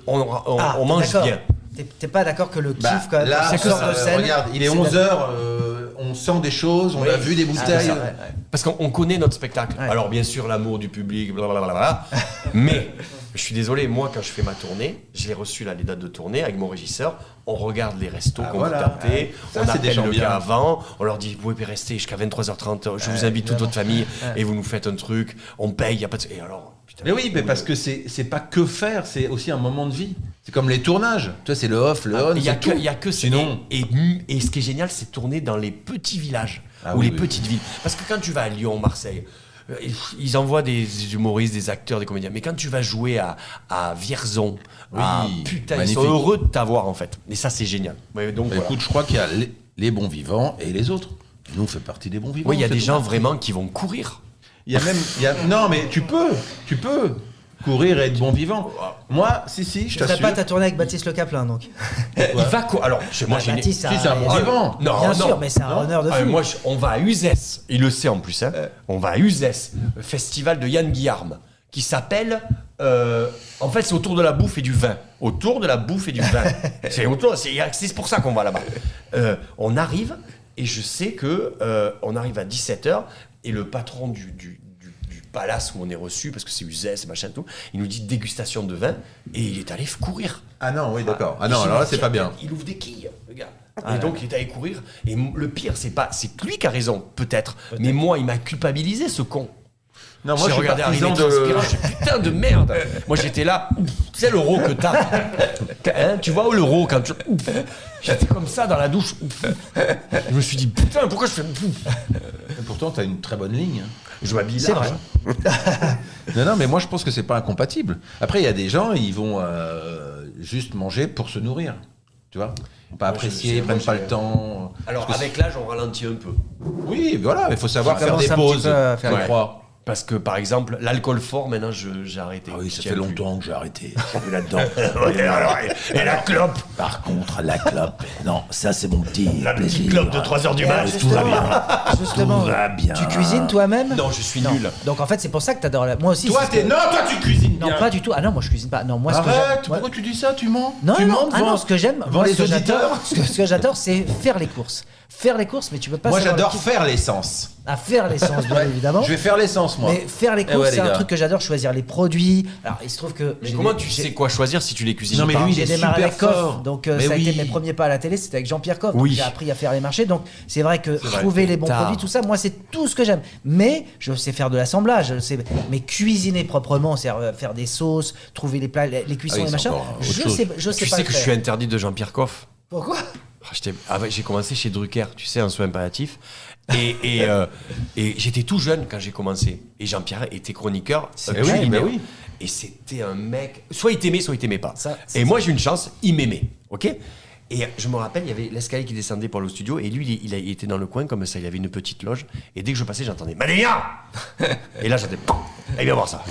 on mange bien.
T'es pas d'accord que le kiff quand même,
Là,
c'est sort de scène.
regarde, il est 11h, on sent des choses, on a vu des bouteilles.
Parce qu'on connaît notre spectacle.
Ouais.
Alors bien sûr l'amour du public, blablabla. Mais je suis désolé, moi quand je fais ma tournée, j'ai reçu là les dates de tournée avec mon régisseur. On regarde les restos qu'on
voilà.
peut tenter,
Ça,
on
c'est des
appelle
gens
le
bien.
gars avant, on leur dit vous pouvez rester jusqu'à 23h30, je vous invite toute votre famille et vous nous faites un truc, on paye, y a pas de... Et alors putain,
Mais oui, mais parce que c'est pas que faire, c'est aussi un moment de vie. C'est comme les tournages. Tu vois, c'est le off, le on.
il y a
c'est tout.
que
Sinon.
et ce qui est génial, c'est tourner dans les petits villages ou les petites villes. Parce que quand tu vas à Lyon, Marseille, ils envoient des humoristes, des acteurs, des comédiens. Mais quand tu vas jouer à Vierzon, putain,
magnifique.
ils sont heureux de t'avoir en fait. Et ça, c'est génial. Ouais, donc, voilà.
Écoute, je crois qu'il y a les bons vivants et les autres. Nous, on fait partie des bons vivants.
Oui, il y a
c'est
des
tout.
gens vraiment qui vont courir.
Il y a même. Non, mais tu peux courir et être bon vivant. Moi, si, je
Tu ferais
t'assure.
pas ta tournée avec Baptiste Le Caplin donc?
Il va courir. Alors, moi, j'ai une...
Baptiste,
Si, c'est un bon vivant.
Non,
bien
non.
sûr, mais c'est un honneur de fou.
Moi, on va à Uzès. Il le sait en plus. Hein. On va à Uzès, le festival de Yann Guillarme, qui s'appelle. En fait, c'est autour de la bouffe et du vin. Autour de la bouffe et du vin. C'est pour ça qu'on va là-bas. On arrive et je sais que on arrive à 17h et le patron du palace où on est reçu, parce que c'est Uzès, machin, tout, il nous dit dégustation de vin et il est allé courir.
Ah non, oui, d'accord. Ah non, alors là, c'est pas bien.
Il ouvre des quilles, le gars. Et donc, il est allé courir. Et le pire, c'est lui qui a raison, peut-être. Mais moi, il m'a culpabilisé, ce con.
Non, moi,
J'ai
je suis
regardé
partisan
arriver transpirant, j'ai dit, putain de merde. Moi, j'étais là, tu sais, l'euro que t'as. Hein, tu vois, l'euro, quand tu. J'étais comme ça dans la douche. Je me suis dit, putain, pourquoi je fais.
Et pourtant, t'as une très bonne ligne. hein.
Je m'habille
C'est
large.
Non, mais moi, je pense que c'est pas incompatible. Après, il y a des gens, ils vont juste manger pour se nourrir. Tu vois? Ils vont pas apprécier, ils prennent pas le temps.
Alors,
Parce que
avec l'âge, on ralentit un peu.
oui, voilà, il faut savoir
Tu
faire des
commences un petit
pauses.
peu à faire
je
les-
crois.
Parce que, par exemple, l'alcool fort, maintenant, j'ai arrêté.
Ah oui, ça
Je
fait
tiens plus.
longtemps que j'ai arrêté. Je suis là-dedans.
Et la clope.
Par contre, la clope, non, ça c'est mon petit
La petite
plaisir.
clope de 3h du mat.
Tout va bien.
Justement,
Tout va bien.
tu cuisines toi-même?
Non, je suis
Non.
nul.
Donc en fait, c'est pour ça que t'adores la... Moi aussi.
Toi,
c'est ce que-
non, toi tu cuisines
Non,
bien.
pas du tout. Ah non, moi je cuisine pas. Non, moi ce que
Arrête,
j'aime. moi-
pourquoi tu dis ça? Tu mens?
Non,
tu
non,
mens
ah non, ce que j'aime,
devant
moi,
les
ce que j'adore,
auditeurs.
ce que j'adore, c'est faire les courses. Faire les courses, mais tu peux pas.
Moi
savoir
j'adore
le kiff.
faire l'essence.
À faire l'essence, bien évidemment.
Je vais faire l'essence, moi.
Mais faire les
Eh
courses,
ouais,
c'est
les
un
gars.
truc que j'adore, choisir les produits. Alors, il se trouve que.
Mais comment tu sais quoi choisir si tu les cuisines
Non, mais
pas
lui, il
J'ai
est
démarré
super
avec Coff,
fort.
donc
Mais
ça a été
oui.
mes premiers pas à la télé, c'était avec Jean-Pierre Coff.
Oui.
Donc j'ai appris à faire les marchés. Donc c'est vrai que
vrai.
trouver les bons
Tard.
produits, tout ça, moi c'est tout ce que j'aime. Mais je sais faire de l'assemblage, mais cuisiner proprement, c'est-à-dire faire des sauces, trouver les plats, les cuissons
Ah oui,
et
c'est
machin.
encore autre
Je
chose.
sais
Tu
pas
sais
le
que je
faire.
suis interdit de Jean-Pierre Coff.
Pourquoi?
J'ai commencé chez Drucker, tu sais, en soins palliatifs. Et j'étais tout jeune quand j'ai commencé. Et Jean-Pierre était chroniqueur, culinaire.
oui.
Et c'était un mec. Soit il t'aimait, soit il t'aimait pas.
Ça, c'est
et moi, j'ai eu une chance, il m'aimait. Ok? Et je me rappelle, il y avait l'escalier qui descendait pour le studio. Et lui, il était dans le coin comme ça. Il avait une petite loge. Et dès que je passais, j'entendais Madénia. Et là, j'entendais. Eh bien, voir ça.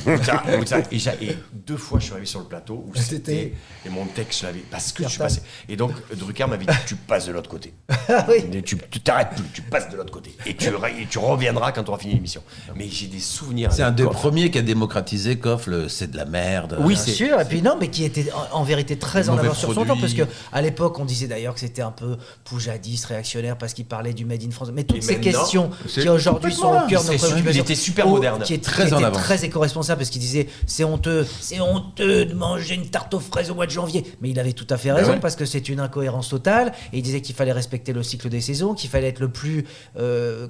Et 2 fois, je suis arrivé sur le plateau où c'était. Et mon texte, je l'avais. Parce que je suis passé. Et donc, Drucker m'avait dit tu passes de l'autre côté.
Ah oui.
Tu t'arrêtes plus, tu passes de l'autre côté. Et tu reviendras quand tu auras fini l'émission. Mais j'ai des souvenirs.
C'est un
avec
des
Coff.
premiers qui a démocratisé Coff, c'est de la merde.
Oui,
Bien
c'est
sûr, et puis non, mais qui était en vérité très
Des
en
mauvais
avance sur son temps, parce
produits.
que à l'époque, on disait d'ailleurs que c'était un peu poujadiste, réactionnaire, parce qu'il parlait du Made in France. Mais toutes
Et
ces
maintenant,
questions
c'est
qui aujourd'hui sont au cœur de nos
c'est-
préoccupations,
il était super moderne.
qui
Très
était
en avance.
très éco-responsable, parce qu'il disait c'est honteux de manger une tarte aux fraises au mois de janvier. Mais il avait tout à fait raison,
ouais.
parce que c'est une incohérence totale. Et il disait qu'il fallait respecter le cycle des saisons, qu'il fallait être le plus,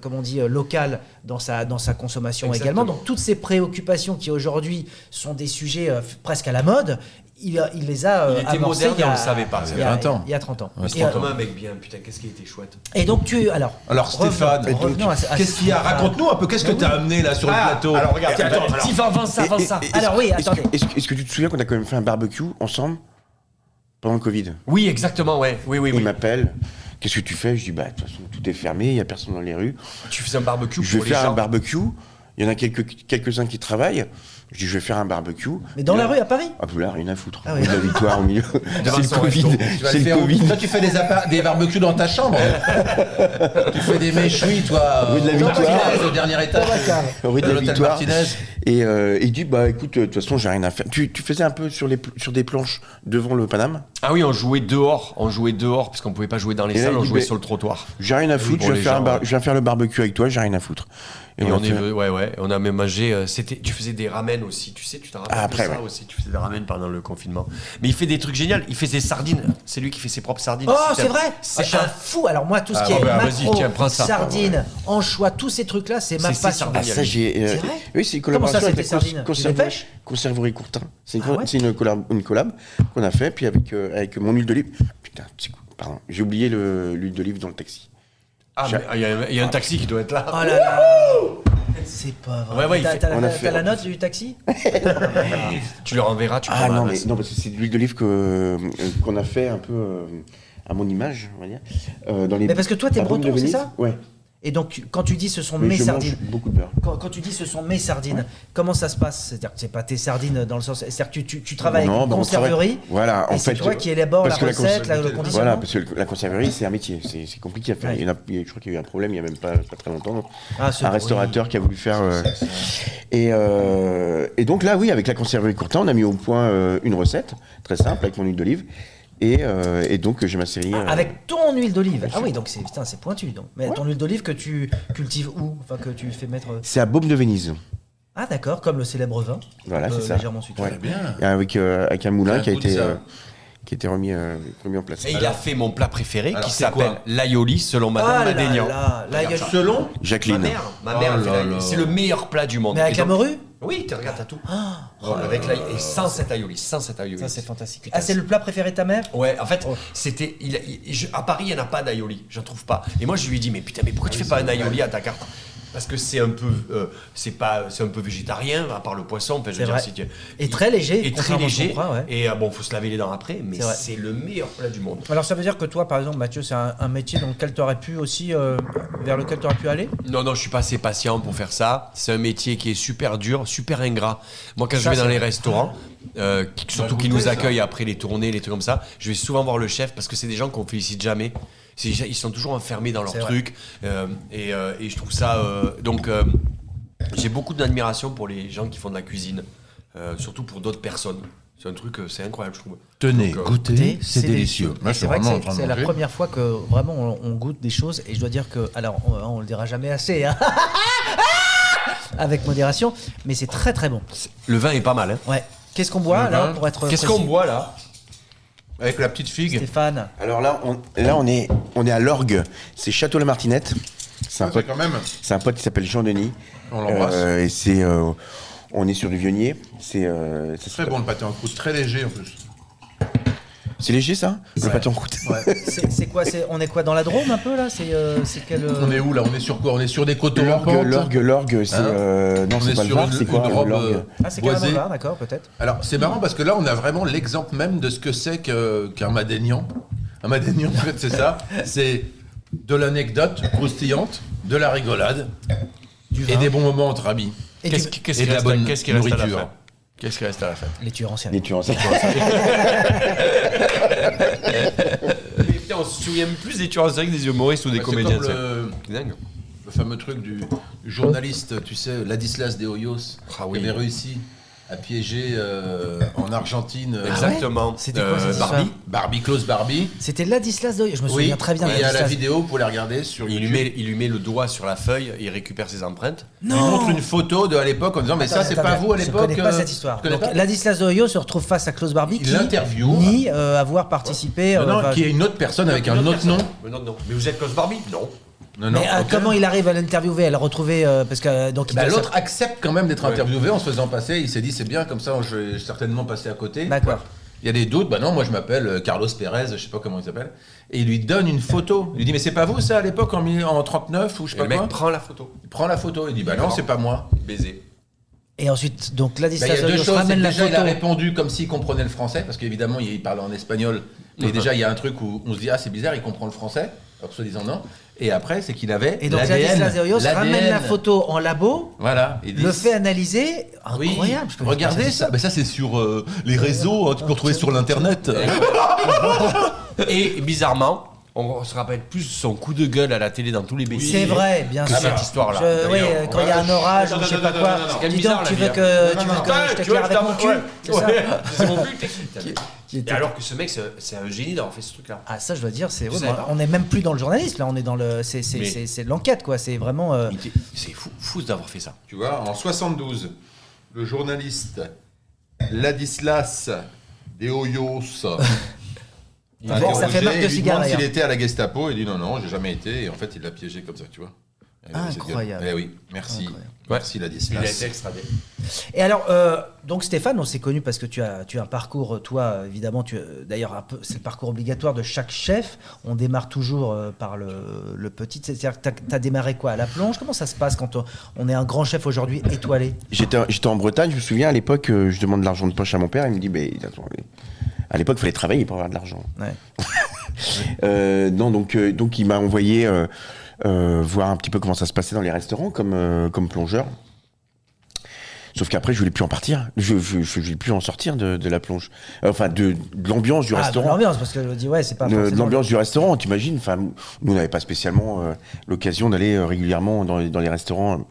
comment on dit, local dans sa consommation
Exactement.
également. Donc toutes ces préoccupations qui aujourd'hui sont des sujets presque à la mode, il les a
Il était
amorcés
moderne,
il y a,
on le savait pas.
il y a
20 ans.
Il y a 30 ans.
Ouais,
C'était comme un mec bien, putain, qu'est-ce qui était chouette.
Et donc tu alors
Stéphane,
revenons à
qu'est-ce qu'il y a? Raconte-nous un peu, qu'est-ce que t'as amené là sur le plateau?
Alors regarde,
Vends ça.
Alors oui, attendez.
Est-ce que tu te souviens qu'on a quand même fait un barbecue ensemble pendant le Covid?
Oui, exactement, ouais. Oui.
Il m'appelle. Qu'est-ce que tu fais? Je dis, bah, de toute façon, tout est fermé, il n'y a personne dans les rues.
Tu faisais un barbecue
Je
pour
vais
les
faire
gens.
un barbecue. Il y en a quelques-uns qui travaillent. Je dis, je vais faire un barbecue.
Mais dans la rue à Paris?
Ah, là, rien à foutre.
Ah oui.
Rue de la Victoire au milieu.
Devant
C'est le
son
Covid.
resto.
Tu vas
C'est
le
le
faire
Covid.
Toi, tu fais des barbecues dans ta chambre. Tu fais des méchouis, toi.
Rue de la
au
Victoire.
Martinez, au dernier étage.
Rue de la
l'hôtel
Victoire.
Martinez.
Et il dit, bah écoute, de toute façon, j'ai rien à faire. Tu faisais un peu sur des planches devant le Paname?
Ah oui, on jouait dehors, parce qu'on pouvait pas jouer dans les
Et là,
salles,
il
on
dit,
jouait
bah,
sur le trottoir.
J'ai rien à foutre,
pour les gens,
je viens faire le barbecue avec toi, j'ai rien à foutre.
Et
on
on
a fait-
on a même mangé. Tu faisais des ramen aussi, tu sais, tu t'en rappelles
après,
de ça
ouais.
aussi. Tu faisais des ramen pendant le confinement. Mais il fait des trucs géniaux. Il fait ses sardines. C'est lui qui fait ses propres sardines.
Oh, c'est vrai.
C'est
Je suis un fou. Alors moi, tout ce qui est
Robert, vas-y,
maquereau,
tiens, prends ça.
sardines, anchois, tous ces trucs-là, c'est ma
C'est
passion.
sardines.
Ah, ça, j'ai.
C'est vrai
Oui, c'est une
Comment ça,
collaboration
c'est
avec
tes sardines Tu les pêches
Conserverie Courtin. C'est
Ah ouais
une collab qu'on a fait, puis avec mon huile d'olive. Putain, pardon, j'ai oublié l'huile d'olive dans le taxi.
Ah, mais il y a un taxi qui doit être là.
Oh là là. C'est pas vrai.
Ouais,
T'as
on a fait-
la note du taxi?
Tu leur enverras, tu
Ah
prendras
non,
un
mais
reste.
non, parce que c'est de l'huile d'olive qu'on a fait un peu à mon image, on va dire. Dans les
Mais parce que toi, t'es
albums
breton,
de
c'est
Venise.
ça?
Ouais.
Et donc, quand tu dis ce sont
Mais
mes
je
sardines,
mange beaucoup de beurre.
quand tu dis ce sont mes sardines, comment ça se passe? C'est-à-dire que c'est pas tes sardines dans le sens. C'est-à-dire que tu travailles avec une
on travaille-
conserverie.
Voilà,
Et
en
c'est
fait.
toi qui élabore la
parce que
recette, le conditionnement.
Voilà, parce que la conserverie, c'est un métier. C'est compliqué à faire.
Ouais.
Je crois qu'il y a eu un problème il n'y a même pas très longtemps.
Ah, c'est
Un
bon,
restaurateur qui a voulu faire. Et donc là, oui, avec la conserverie Courtin, on a mis au point une recette très simple avec mon huile d'olive. Et donc j'ai ma série.
Avec ton huile d'olive. Ah oui, donc c'est pointu. Donc. Mais ton huile d'olive que tu cultives où? Enfin, que tu fais mettre.
C'est à Baume de Venise.
Ah d'accord, comme le célèbre vin.
Voilà, c'est ça.
Légèrement sucré.
Ouais.
Bien.
Et avec un moulin qui a
goût de
été.
ça.
Qui a été remis en place.
Et il a fait mon plat préféré
Alors,
qui
c'est
s'appelle
quoi
l'aioli selon Madame
Ah là
Madénian.
là, là, il y a-
Selon
Jacqueline.
Ma mère
Oh
elle fait
là
l'aïoli.
là.
C'est le meilleur plat du monde.
Mais avec
Et
la
donc-
morue?
Oui, tu regardes, t'as tout. Avec l'aïoli. Et sans cet aioli, sans cet aioli.
Ça c'est fantastique. Ah, c'est le plat préféré de ta mère?
Ouais, en fait,
Oh.
c'était. À Paris, il n'y en a pas d'aioli, j'en trouve pas. Et moi, je lui ai dit, mais putain, mais pourquoi tu fais pas un aioli à ta carte? Parce que c'est un peu, c'est un peu végétarien, à part le poisson. Enfin, je veux
C'est
dire,
vrai.
si tu-
Et très léger.
Et très
contrairement à ce
léger.
qu'on croit, ouais.
Et bon, faut se laver les dents après, mais
C'est vrai.
c'est le meilleur plat du monde.
Alors ça veut dire que toi, par exemple, Mathieu, c'est un métier dans lequel tu aurais pu aussi, vers lequel tu aurais pu aller?
Non, je suis pas assez patient pour faire ça. C'est un métier qui est super dur, super ingrat. Moi, quand je
Ça,
vais dans
c'est
les
vrai.
restaurants, surtout qui
goûter,
nous
ça.
accueillent après les tournées, les trucs comme ça, je vais souvent voir le chef parce que c'est des gens qu'on félicite jamais. Ils sont toujours enfermés dans leur
C'est vrai.
truc. Et je trouve ça. J'ai beaucoup d'admiration pour les gens qui font de la cuisine, surtout pour d'autres personnes. C'est un truc, c'est incroyable, je trouve.
Tenez,
Donc,
goûtez, c'est délicieux. Moi, je suis
C'est vrai que
vraiment en train de
c'est la
manger.
première fois que vraiment on goûte des choses et je dois dire que, alors on le dira jamais assez, hein. Avec modération, mais c'est très très bon.
Le vin est pas mal. Hein.
Ouais. Qu'est-ce qu'on boit
Le
là
vin.
pour être
Qu'est-ce
précis
qu'on boit là?
Avec la petite figue.
Stéphane.
Alors là, on est à l'orgue. C'est Château La Martinette. C'est un
Ah,
pote.
quand même.
C'est un pote qui s'appelle Jean-Denis.
On l'embrasse.
Et on est sur du Vionnier. C'est
Très bon le pâté en croûte, très léger en plus.
C'est léger ça Le
Ouais.
pâté en croûte.
C'est quoi on est quoi dans la Drôme un peu là? C'est quel
On est où là? On est sur quoi? On est sur des coteaux en pente.
L'orgue, c'est. Non,
On
c'est
est
pas le
sur
Var,
une-
c'est quoi
une robe,
l'orgue
Ah, c'est
boisée.
carrément là, d'accord, peut-être.
Alors c'est marrant parce que là on a vraiment l'exemple même de ce que c'est qu'un Madénian. Un Madénian, en fait, c'est ça. C'est de l'anecdote croustillante, de la rigolade
Du
et
vin.
des bons moments entre amis.
Et
Qu'est-ce
du-
qui
et de la
reste
bonne
qu'est-ce qui reste à la
nourriture.
fin? Qu'est-ce qui reste à la fin?
Les tueurs en série.
Les tueurs en série.
Mais putain, on se souvient plus des tueurs en série que des humoristes ou des
C'est
comédiens.
comme
C'est dingue.
le fameux truc du journaliste, tu sais, Ladislas de Hoyos,
Ah oui.
qui avait réussi à piéger en Argentine.
Exactement.
C'était quoi cette histoire
Barbie, Klaus Barbie.
C'était Ladislas Doy. Je me souviens très bien de
et il y a la
Ladislas.
vidéo, vous pouvez la regarder sur
Il
YouTube.
lui met le doigt sur la feuille, il récupère ses empreintes.
Il montre une photo de à l'époque en disant mais ça c'est
Attends,
pas vous à
Je
l'époque.
connais pas cette histoire.
tu connais
Donc,
pas
Ladislas Doyo se retrouve face à Klaus Barbie
Il
qui
l'interviewe.
nie avoir participé.
Non,
enfin,
qui est une autre personne avec un autre nom.
Mais non. Mais vous êtes Klaus Barbie? Non.
Non,
mais
ok.
comment il arrive à l'interviewer, à le retrouver parce que donc il
Bah,
doit-
l'autre accepte quand même d'être interviewé en se faisant passer. Il s'est dit c'est bien comme ça, je vais certainement passer à côté.
D'accord.
Il y a des doutes. Bah non, moi je m'appelle Carlos Pérez, je sais pas comment il s'appelle. Et il lui donne une photo. Il lui dit mais c'est pas vous ça à l'époque en 39 ou je sais pas quoi.
Le mec prend la photo.
Il prend la photo. Il dit bah non, c'est pas moi.
Baiser.
Et ensuite, donc Ladislas
Il y a deux
Hoyos
choses.
ramène la
Déjà, il a
photo.
répondu comme s'il comprenait le français, parce qu'évidemment, il parlait en espagnol. Et déjà, il y a un truc où on se dit, ah, c'est bizarre, il comprend le français. Alors, soi-disant, non. Et après, c'est qu'il avait.
Et donc
l'ADN.
Ladislas Hoyos ramène la photo en labo,
Voilà.
le fait analyser.
Oui,
Incroyable.
regardez ça. Mais ça, c'est sur les réseaux, tu peux retrouver sur l'internet.
Et bizarrement, on se rappelle plus son coup de gueule à la télé dans tous les BD.
C'est vrai, bien
que
sûr.
cette histoire-là.
Oui, quand il y a un orage ou je sais pas quoi. Dis donc, tu veux que je t'éclaire avec mon cul, c'est ça?
C'est mon but. Et alors que ce mec, c'est un génie d'avoir fait ce truc-là.
Ah, ça, je dois dire, c'est.
Vous savez pas.
On n'est même plus dans le journalisme, là, on est dans le. C'est de l'enquête, quoi. C'est vraiment.
C'est fou d'avoir fait ça.
Tu vois, en 72, le journaliste Ladislas de Hoyos.
Ça fait marque de
il lui
cigare,
demande s'il
d'ailleurs.
était à la Gestapo. Il dit non, j'ai jamais été. Et en fait, il l'a piégé comme ça, tu vois.
Incroyable.
Eh oui, merci.
Incroyable.
Merci Ladislas.
Il a été extradé.
Et alors, donc Stéphane, on s'est connu parce que tu as un parcours, toi, évidemment, d'ailleurs, un peu, c'est le parcours obligatoire de chaque chef. On démarre toujours par le petit. C'est-à-dire que tu as démarré quoi, à la plonge? Comment ça se passe quand on est un grand chef aujourd'hui étoilé?
J'étais en Bretagne, je me souviens, à l'époque, je demande de l'argent de poche à mon père, il me dit, attends, à l'époque, il fallait travailler pour avoir de l'argent.
Ouais.
Non, donc il m'a envoyé voir un petit peu comment ça se passait dans les restaurants comme plongeur. Sauf qu'après, je voulais plus en partir. Je voulais plus en sortir de la plonge. Enfin, de l'ambiance du restaurant.
De l'ambiance, parce que je dis, ouais, c'est pas
De
forcément.
l'ambiance du restaurant, t'imagines. Enfin, nous, on n'avait pas spécialement l'occasion d'aller régulièrement dans les restaurants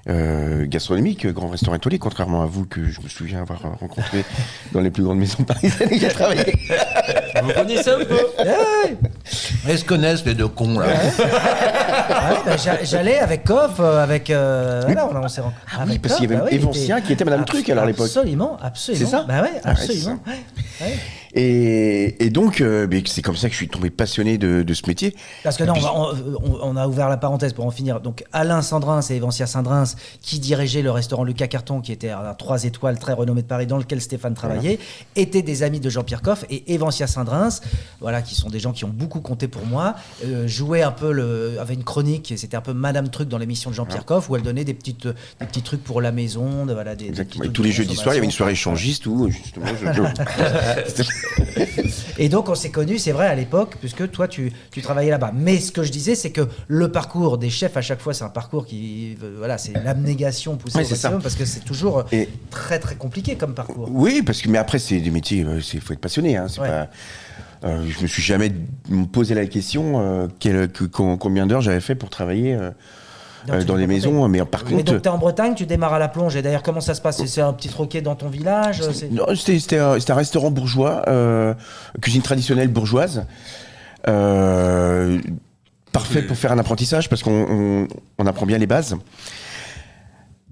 gastronomiques, grands restaurants étoilés, contrairement à vous que je me souviens avoir rencontré dans les plus grandes maisons parisiennes où j'ai travaillé.
Vous connaissez un peu?
Ils se connaissent les deux cons là.
J'allais avec Koff, voilà, on s'est rencontrés.
Ah oui, parce qu'il y avait Évancia qui était Madame Truc alors à l'époque.
Absolument.
C'est ça?
Bah ouais,
Ah ouais,
absolument.
c'est ça. Et donc, c'est comme ça que je suis tombé passionné de ce métier.
Parce que non, on a ouvert la parenthèse pour en finir. Donc Alain Sandrins et Évancia Sandrins qui dirigeaient le restaurant Lucas Carton, qui était à 3 étoiles très renommé de Paris, dans lequel Stéphane travaillait, étaient des amis de Jean-Pierre Coff. Et Évancia Sandrins, voilà, qui sont des gens qui ont beaucoup compté pour moi, jouait un peu avait une chronique, c'était un peu Madame Truc dans l'émission de Jean-Pierre Coff, où elle donnait des petits trucs pour la maison, voilà, des petits
Et tous les jeudis soirs, il y avait une soirée échangiste où justement
Et donc on s'est connus, c'est vrai, à l'époque, puisque toi tu travaillais là-bas. Mais ce que je disais, c'est que le parcours des chefs à chaque fois, c'est un parcours qui, voilà, c'est l'abnégation poussée au maximum, parce que c'est toujours très très compliqué comme parcours.
Oui, parce que mais après c'est des métiers, faut être passionné. Hein, c'est pas. Je me suis jamais posé la question combien d'heures j'avais fait pour travailler. Dans les maisons, mais par contre.
Et donc, tu es en Bretagne, tu démarres à la plonge, et d'ailleurs, comment ça se passe? C'est un petit troquet dans ton village?
Non, c'était un restaurant bourgeois, cuisine traditionnelle bourgeoise. Parfait pour faire un apprentissage, parce qu'on apprend bien les bases. Donc,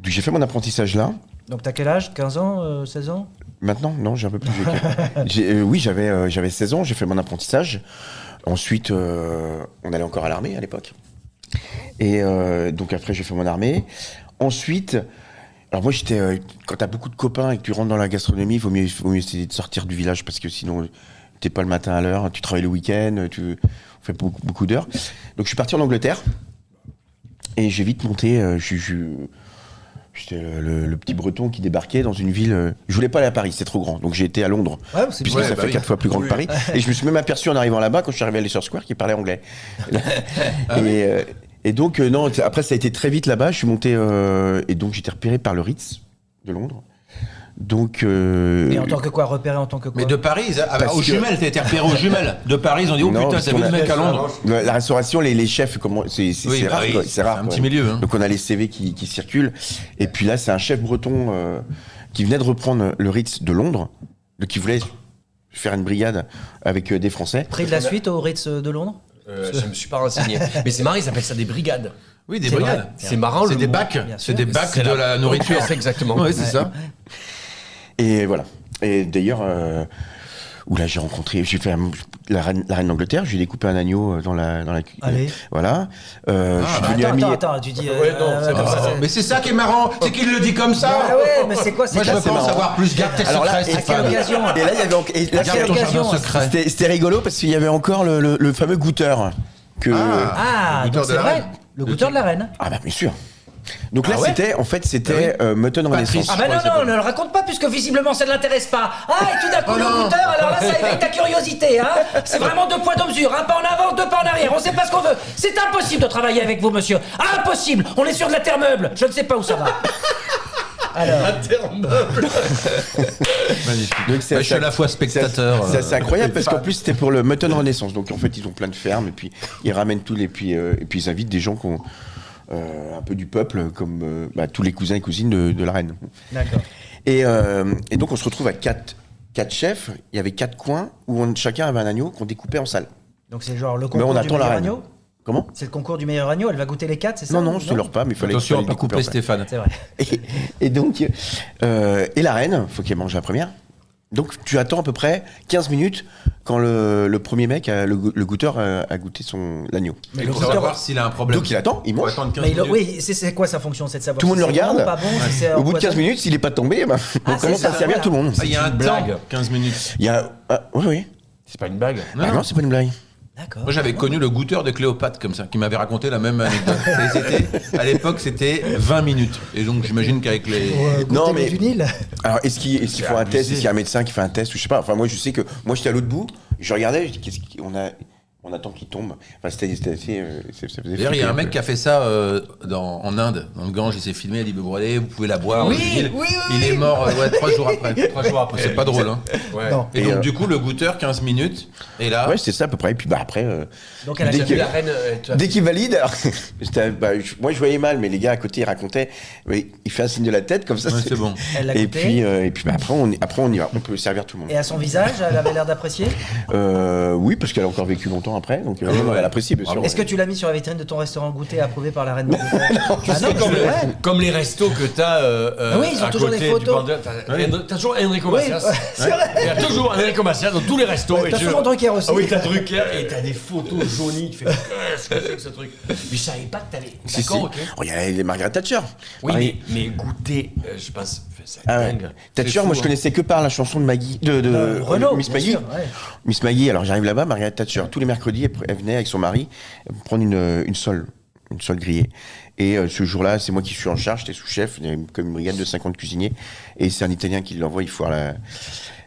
j'ai fait mon apprentissage là.
Donc, tu as quel âge? 15 ans? 16 ans?
Maintenant, non, j'ai un peu plus. Oui, j'avais 16 ans, j'ai fait mon apprentissage. Ensuite, on allait encore à l'armée à l'époque. Et donc après j'ai fait mon armée. Ensuite, alors moi quand t'as beaucoup de copains et que tu rentres dans la gastronomie, il vaut mieux essayer de sortir du village, parce que sinon t'es pas le matin à l'heure, tu travailles le week-end, on fait beaucoup d'heures. Donc je suis parti en Angleterre et j'ai vite monté. J'étais le petit breton qui débarquait dans une ville. Je voulais pas aller à Paris, c'est trop grand. Donc j'ai été à Londres, puisque ça fait 4 fois plus grand que Paris. Et je me suis même aperçu en arrivant là-bas, quand je suis arrivé à Leicester Square, qu'il parlait anglais. Et donc, non, après ça a été très vite là-bas. Je suis monté, et donc j'étais repéré par le Ritz de Londres. Donc.
Et en tant que quoi? Repéré en tant que quoi?
Mais de Paris, aux jumelles, t'as été repéré aux jumelles. De Paris, ils ont dit, oh putain, c'est le mec à Londres.
La restauration, les chefs, c'est rare.
Bah
c'est rare.
Un petit milieu. Hein.
Donc on a les CV qui circulent. Et puis là, c'est un chef breton qui venait de reprendre le Ritz de Londres, qui voulait faire une brigade avec des Français.
Pris de la suite au Ritz de Londres?
Je me suis pas renseigné. Mais c'est marrant, ils appellent ça des brigades.
Oui, des brigades.
Vrai.
C'est marrant.
C'est des bacs. C'est des bacs de la nourriture.
Exactement.
Oui, c'est ça.
Et voilà. Et d'ailleurs, où là j'ai fait la reine d'Angleterre, j'ai découpé un agneau dans la
Allez.
Voilà. Je suis devenu ami.
Attends, tu dis.
Mais c'est ça qui est marrant, c'est qu'il le dit comme ça.
Ah ouais, mais c'est quoi?
Moi, je veux pas en savoir plus. Garde tes secrets,
à quelle
Stéphane.
occasion?
Et là, il y avait
Garde ton jardin secret.
c'était rigolo parce qu'il y avait encore le fameux goûteur.
Donc c'est vrai. Le goûteur de la reine.
Ah bah bien sûr. Donc là, c'était Mutton Renaissance.
Ah bah non, ne le raconte pas puisque visiblement ça ne l'intéresse pas. Ah, et tout d'un coup, le goûteur, alors là, ça éveille ta curiosité, hein. C'est vraiment 2 poids 2 mesures, un pas en avant, 2 pas en arrière, on sait pas ce qu'on veut. C'est impossible de travailler avec vous, monsieur. Impossible. On est sur de la terre meuble, je ne sais pas où ça va. Alors.
La terre meuble.
Magnifique.
Donc,
je suis à la fois spectateur.
C'est incroyable parce qu'en plus c'était pour le Mutton Renaissance. Donc en fait ils ont plein de fermes et puis ils ramènent tous et puis ils invitent des gens qui ont un peu du peuple comme tous les cousins et cousines de la reine.
D'accord.
Et donc on se retrouve à 4 chefs. Il y avait 4 coins où chacun avait un agneau qu'on découpait en salles.
Donc c'est genre le
Mais on
concours du
attend la
meilleur
reine.
agneau.
Comment?
C'est le concours du meilleur agneau. Elle va goûter les 4, c'est ça?
Non, c'était leur pas, mais il fallait.
Attention, on
fallait
va pas couper
découper, en fait.
Stéphane.
C'est vrai.
Et donc, et la reine, faut qu'elle mange la première. Donc, tu attends à peu près 15 minutes quand le premier mec, le goûteur, a goûté l'agneau.
Mais
Et
le
pour
goûteur.
savoir s'il a un problème.
Donc, il attend, il
Faut
mange.
attendre 15
Mais
minutes.
oui, c'est quoi sa fonction? C'est de savoir
Tout le monde
si
le
c'est
regarde.
bon, pas bon, si c'est
Au bout de 15
empoisonné.
minutes, s'il n'est pas tombé, on
c'est
commence
ça,
à servir
voilà.
tout le monde.
Ah, il y a un
blague.
temps, 15 minutes.
Il y a. Oui.
C'est pas une blague.
Non, c'est pas une blague.
D'accord.
Moi, j'avais connu le goûteur de Cléopâtre comme ça, qui m'avait raconté la même anecdote. À l'époque, c'était 20 minutes. Et donc, j'imagine qu'avec les.
Non, mais-
du Nil.
Alors, est-ce qu'il faut un test? Est-ce qu'il y a un médecin qui fait un test? Ou je sais pas. Enfin, moi, je sais que. Moi, j'étais à l'autre bout. Je regardais. Je dis, on attend qu'il tombe. Enfin, c'était assez. Ça faisait
D'ailleurs, il y a
flipper
un mec
peu.
qui a fait ça en Inde, dans le Gange. Il s'est filmé, il a dit vous allez, vous pouvez la boire.
Oui.
Il est mort 3 jours après. 3 jours après. C'est pas drôle, hein.
Ouais.
Non.
Et donc, du coup, le goûteur, 15 minutes. Et là.
Ouais, c'est ça à peu près. Et puis après,
Donc elle a
dès
jamais
qu'il-
La reine.
dès qu'il valide, alors, moi je voyais mal, mais les gars à côté ils racontaient. Oui, il fait un signe de la tête comme ça.
Ouais, c'est bon.
Elle l'a
Et
goûté.
puis après on y va. On peut servir tout le monde.
Et à son visage, elle avait l'air d'apprécier.
Oui, parce qu'elle a encore vécu longtemps après, donc elle apprécie bien sûr.
Est-ce que tu l'as mis sur la vitrine de ton restaurant goûté approuvé par la reine d'Angleterre? Ah non,
Comme,
c'est vrai.
comme les restos que t'as
oui, ils ont
à
toujours
côté
des
du
photos.
bordel. T'as toujours Enrico
Oui,
Macias.
c'est vrai.
Il y a toujours Enrico Macias dans tous les restos.
Ouais,
et
t'as
tu-
toujours Drucker aussi.
Ah oui, t'as Drucker et t'as des photos jaunies. Tu fais qu'est-ce que c'est que ce truc? Mais je savais pas que t'avais.
Si,
D'accord,
si.
ok.
Oh, il y a les Margaret Thatcher.
Oui,
Pareil.
mais goûter, je pense, c'est
Ah ouais.
dingue.
Thatcher,
C'est
moi
fou,
je connaissais que par la chanson de Maggie, de
Renaud,
Miss
bien
Maggie.
sûr, ouais.
Miss Maggie, alors j'arrive là-bas, Margaret Thatcher, tous les mercredis, elle venait avec son mari prendre une sole grillée. Et ce jour-là, c'est moi qui suis en charge, j'étais sous-chef, il y avait comme une brigade de 50 cuisiniers, et c'est un Italien qui l'envoie, il faut voir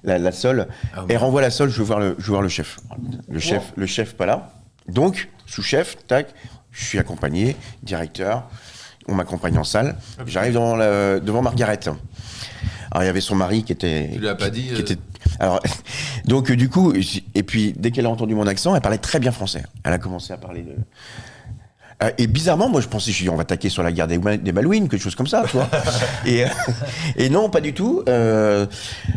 la sole. Et renvoie la sole, je veux voir le chef. Le chef pas là. Donc, sous-chef, tac, je suis accompagné, directeur, on m'accompagne en salle, j'arrive devant Margaret. Alors il y avait son mari qui était.
Tu lui as pas dit,
qui était. Alors donc du coup et puis dès qu'elle a entendu mon accent, elle parlait très bien français. Elle a commencé à parler de. Et bizarrement, moi je pensais, on va attaquer sur la guerre des Malouines, quelque chose comme ça, tu vois. et non, pas du tout.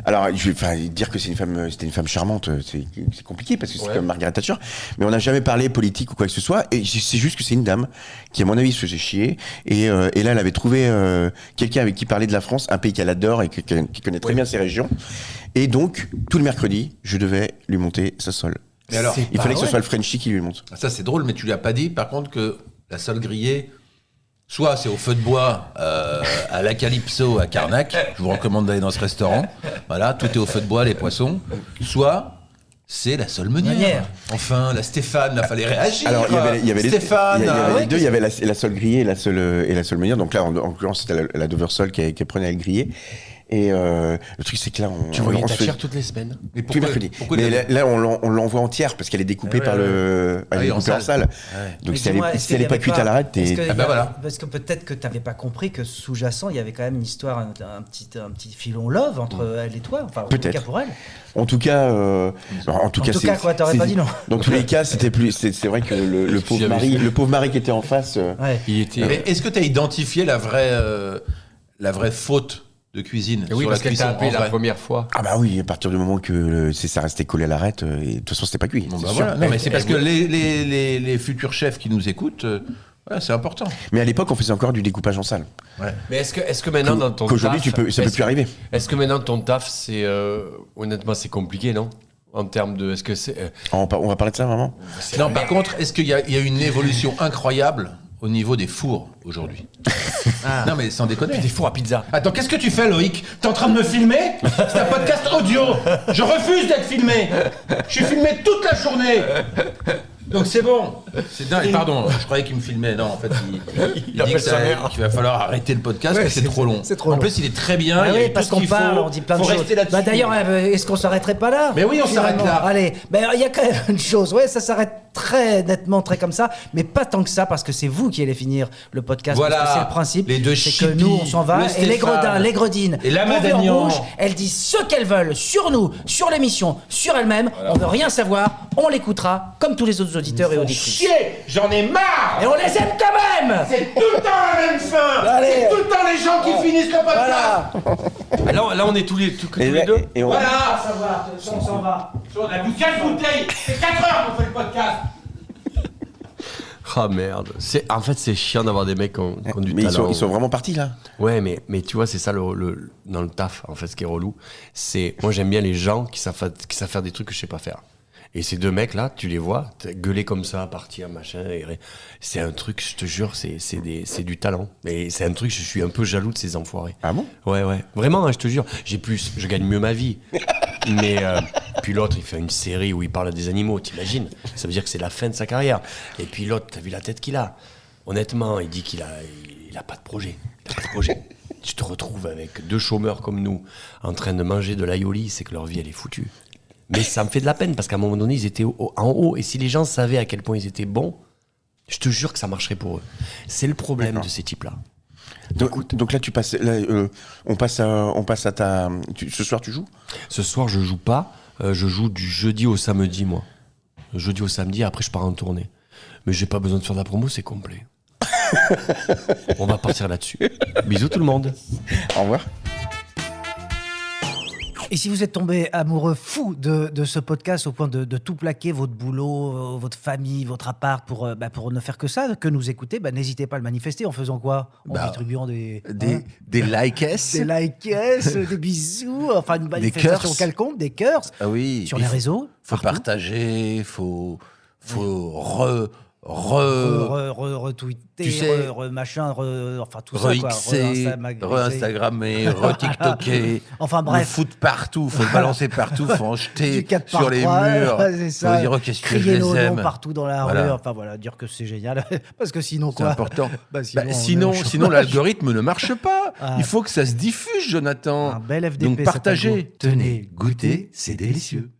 Alors, dire que c'était une femme charmante, c'est compliqué parce que c'est comme Margaret Thatcher. Mais on n'a jamais parlé politique ou quoi que ce soit. Et c'est juste que c'est une dame qui, à mon avis, se faisait chier. Et là, elle avait trouvé quelqu'un avec qui parler de la France, un pays qu'elle adore et qui connaît très bien ses régions. Et donc, tout le mercredi, je devais lui monter sa sole.
Mais alors,
Il fallait que ce soit le Frenchie qui lui monte.
ça c'est drôle, mais tu lui as pas dit, par contre, que la sole grillée, soit c'est au feu de bois à la Calypso à Carnac, je vous recommande d'aller dans ce restaurant, voilà, tout est au feu de bois, les poissons, soit c'est la sole meunière. Enfin, la Stéphane, là, fallait réagir.
Alors, il y avait
Stéphane,
les deux, il y avait la sole grillée et la sole meunière. Donc là, en l'occurrence, c'était la Dover sole qui prenait à le griller. Et le truc, c'est que là,
Tu voyais
on
ta
se fait-
chair toutes les semaines.
Mais
tous les mercredis. Mais là, on l'envoie entière parce qu'elle est découpée par le. Elle est
en
découpée en
salle.
salle.
Ouais.
Donc
Mais
si elle
dis-moi,
est
est-ce
si elle
qu'il
est
y
pas
avait
cuite à l'arrêt,
est-ce que
t'es.
il y
Ah bah
a-
voilà.
Parce que peut-être que tu n'avais pas compris que sous-jacent, il y avait quand même une histoire, un petit filon love entre elle et toi. Enfin, en tout
Peut-être.
cas pour elle.
En tout cas,
En tout cas, quoi, t'aurais pas dit non.
Dans tous les cas, c'était plus. C'est vrai que le pauvre mari qui était en face.
Ouais.
Il était.
Mais est-ce que tu as identifié la vraie faute de cuisine
Oui,
sur
parce
la
qu'elle
cuisson
t'a appelé
en
la
vrai?
première fois.
Ah bah oui, à partir du moment que ça restait collé à l'arête, et de toute façon c'était pas cuit.
Bon,
c'est
bah
sûr.
voilà. Non, mais c'est parce que les futurs chefs qui nous écoutent, voilà, c'est important.
Mais à l'époque, on faisait encore du découpage en salle.
Mais est-ce que maintenant dans ton
Qu'aujourd'hui,
taf,
ça peut plus arriver.
Est-ce que maintenant ton taf, c'est honnêtement c'est compliqué, non? En termes de... Est-ce que c'est...
On va parler de ça, vraiment?
Non, par contre, est-ce qu'il y a une évolution incroyable au niveau des fours aujourd'hui? Non, mais sans déconner.
Des fours à pizza.
Attends, qu'est-ce que tu fais, Loïc? T'es en train de me filmer? C'est un podcast audio. Je refuse d'être filmé. Je suis filmé toute la journée. Donc c'est bon. C'est dingue. Pardon, je croyais qu'il me filmait. Non, en fait, il dit qu'il va falloir arrêter le podcast parce que c'est trop long.
C'est trop long.
En plus, il est très bien.
Oui, parce qu'on parle, on dit plein de choses.
Rester là-dessus.
D'ailleurs, est-ce qu'on s'arrêterait pas là?
Mais oui, on s'arrête là.
Allez, il y a quand même une chose. Ouais, ça s'arrête très nettement, très comme ça, mais pas tant que ça, parce que c'est vous qui allez finir le podcast.
Voilà.
Parce que c'est le principe.
Les deux
c'est
chippies,
que nous, on s'en va. Et les gredins, les gredines,
et la
on vient en
Madagnan.
rouge, elles disent ce qu'elles veulent sur nous, sur l'émission, sur elles-mêmes. Voilà. On veut rien savoir. On l'écoutera comme tous les autres auditeurs et auditrices.
Chier, j'en ai marre.
Et on les aime quand même.
C'est tout le temps la même fin.
Allez.
C'est tout le temps les gens qui finissent le podcast.
Voilà.
Là, on est tous les deux.
Et
Voilà.
Ça va, on s'en va.
On a bu 4 bouteilles. C'est 4 heures qu'on fait le podcast.
Ah merde. En fait, c'est chiant d'avoir des mecs qui ont du talent.
Ils sont vraiment partis, là?
Ouais, mais tu vois, c'est ça dans le taf, en fait, ce qui est relou. Moi, j'aime bien les gens qui savent faire des trucs que je sais pas faire. Et ces deux mecs-là, tu les vois, gueuler comme ça, partir, machin. C'est un truc, je te jure, c'est du talent. Et c'est un truc, je suis un peu jaloux de ces enfoirés.
Ah bon?
Ouais. Vraiment, hein, je te jure. Je gagne mieux ma vie. Mais puis l'autre, il fait une série où il parle à des animaux, t'imagines? Ça veut dire que c'est la fin de sa carrière. Et puis l'autre, t'as vu la tête qu'il a? Honnêtement, il dit qu'il a pas de projet. Il a pas de projet. Tu te retrouves avec deux chômeurs comme nous, en train de manger de l'aïoli, c'est que leur vie, elle est foutue. Mais ça me fait de la peine, parce qu'à un moment donné, ils étaient en haut. Et si les gens savaient à quel point ils étaient bons, je te jure que ça marcherait pour eux. C'est le problème de ces types-là.
Donc là, on passe à ta... Ce soir, tu joues?
Ce soir, je joue pas. Je joue du jeudi au samedi, moi. Jeudi au samedi, après je pars en tournée. Mais j'ai pas besoin de faire de la promo, c'est complet. On va partir là-dessus. Bisous tout le monde.
Au revoir.
Et si vous êtes tombé amoureux fou de ce podcast au point de tout plaquer, votre boulot, votre famille, votre appart, pour ne faire que ça, que nous écouter, n'hésitez pas à le manifester en faisant quoi? En distribuant des
likes.
Des likes, des bisous, enfin une manifestation quelconque, des cœurs.
Ah oui.
Sur les réseaux.
Faut partager, faut
retweeter,
tu sais,
machin, enfin tout ça,
re-instagrammer, re-tiktoker,
enfin bref,
le foutre partout, faut le balancer partout, faut en jeter sur les murs,
c'est ça.
faut dire qu'est-ce que je
crier nos
les
noms
aime
partout dans la rue, enfin voilà, dire que c'est génial, parce que sinon
c'est
quoi,
important.
Sinon
l'algorithme ne marche pas. Il faut que ça se diffuse, Jonathan.
Un bel FDP.
Donc partagez.
Tenez, goûtez, c'est délicieux.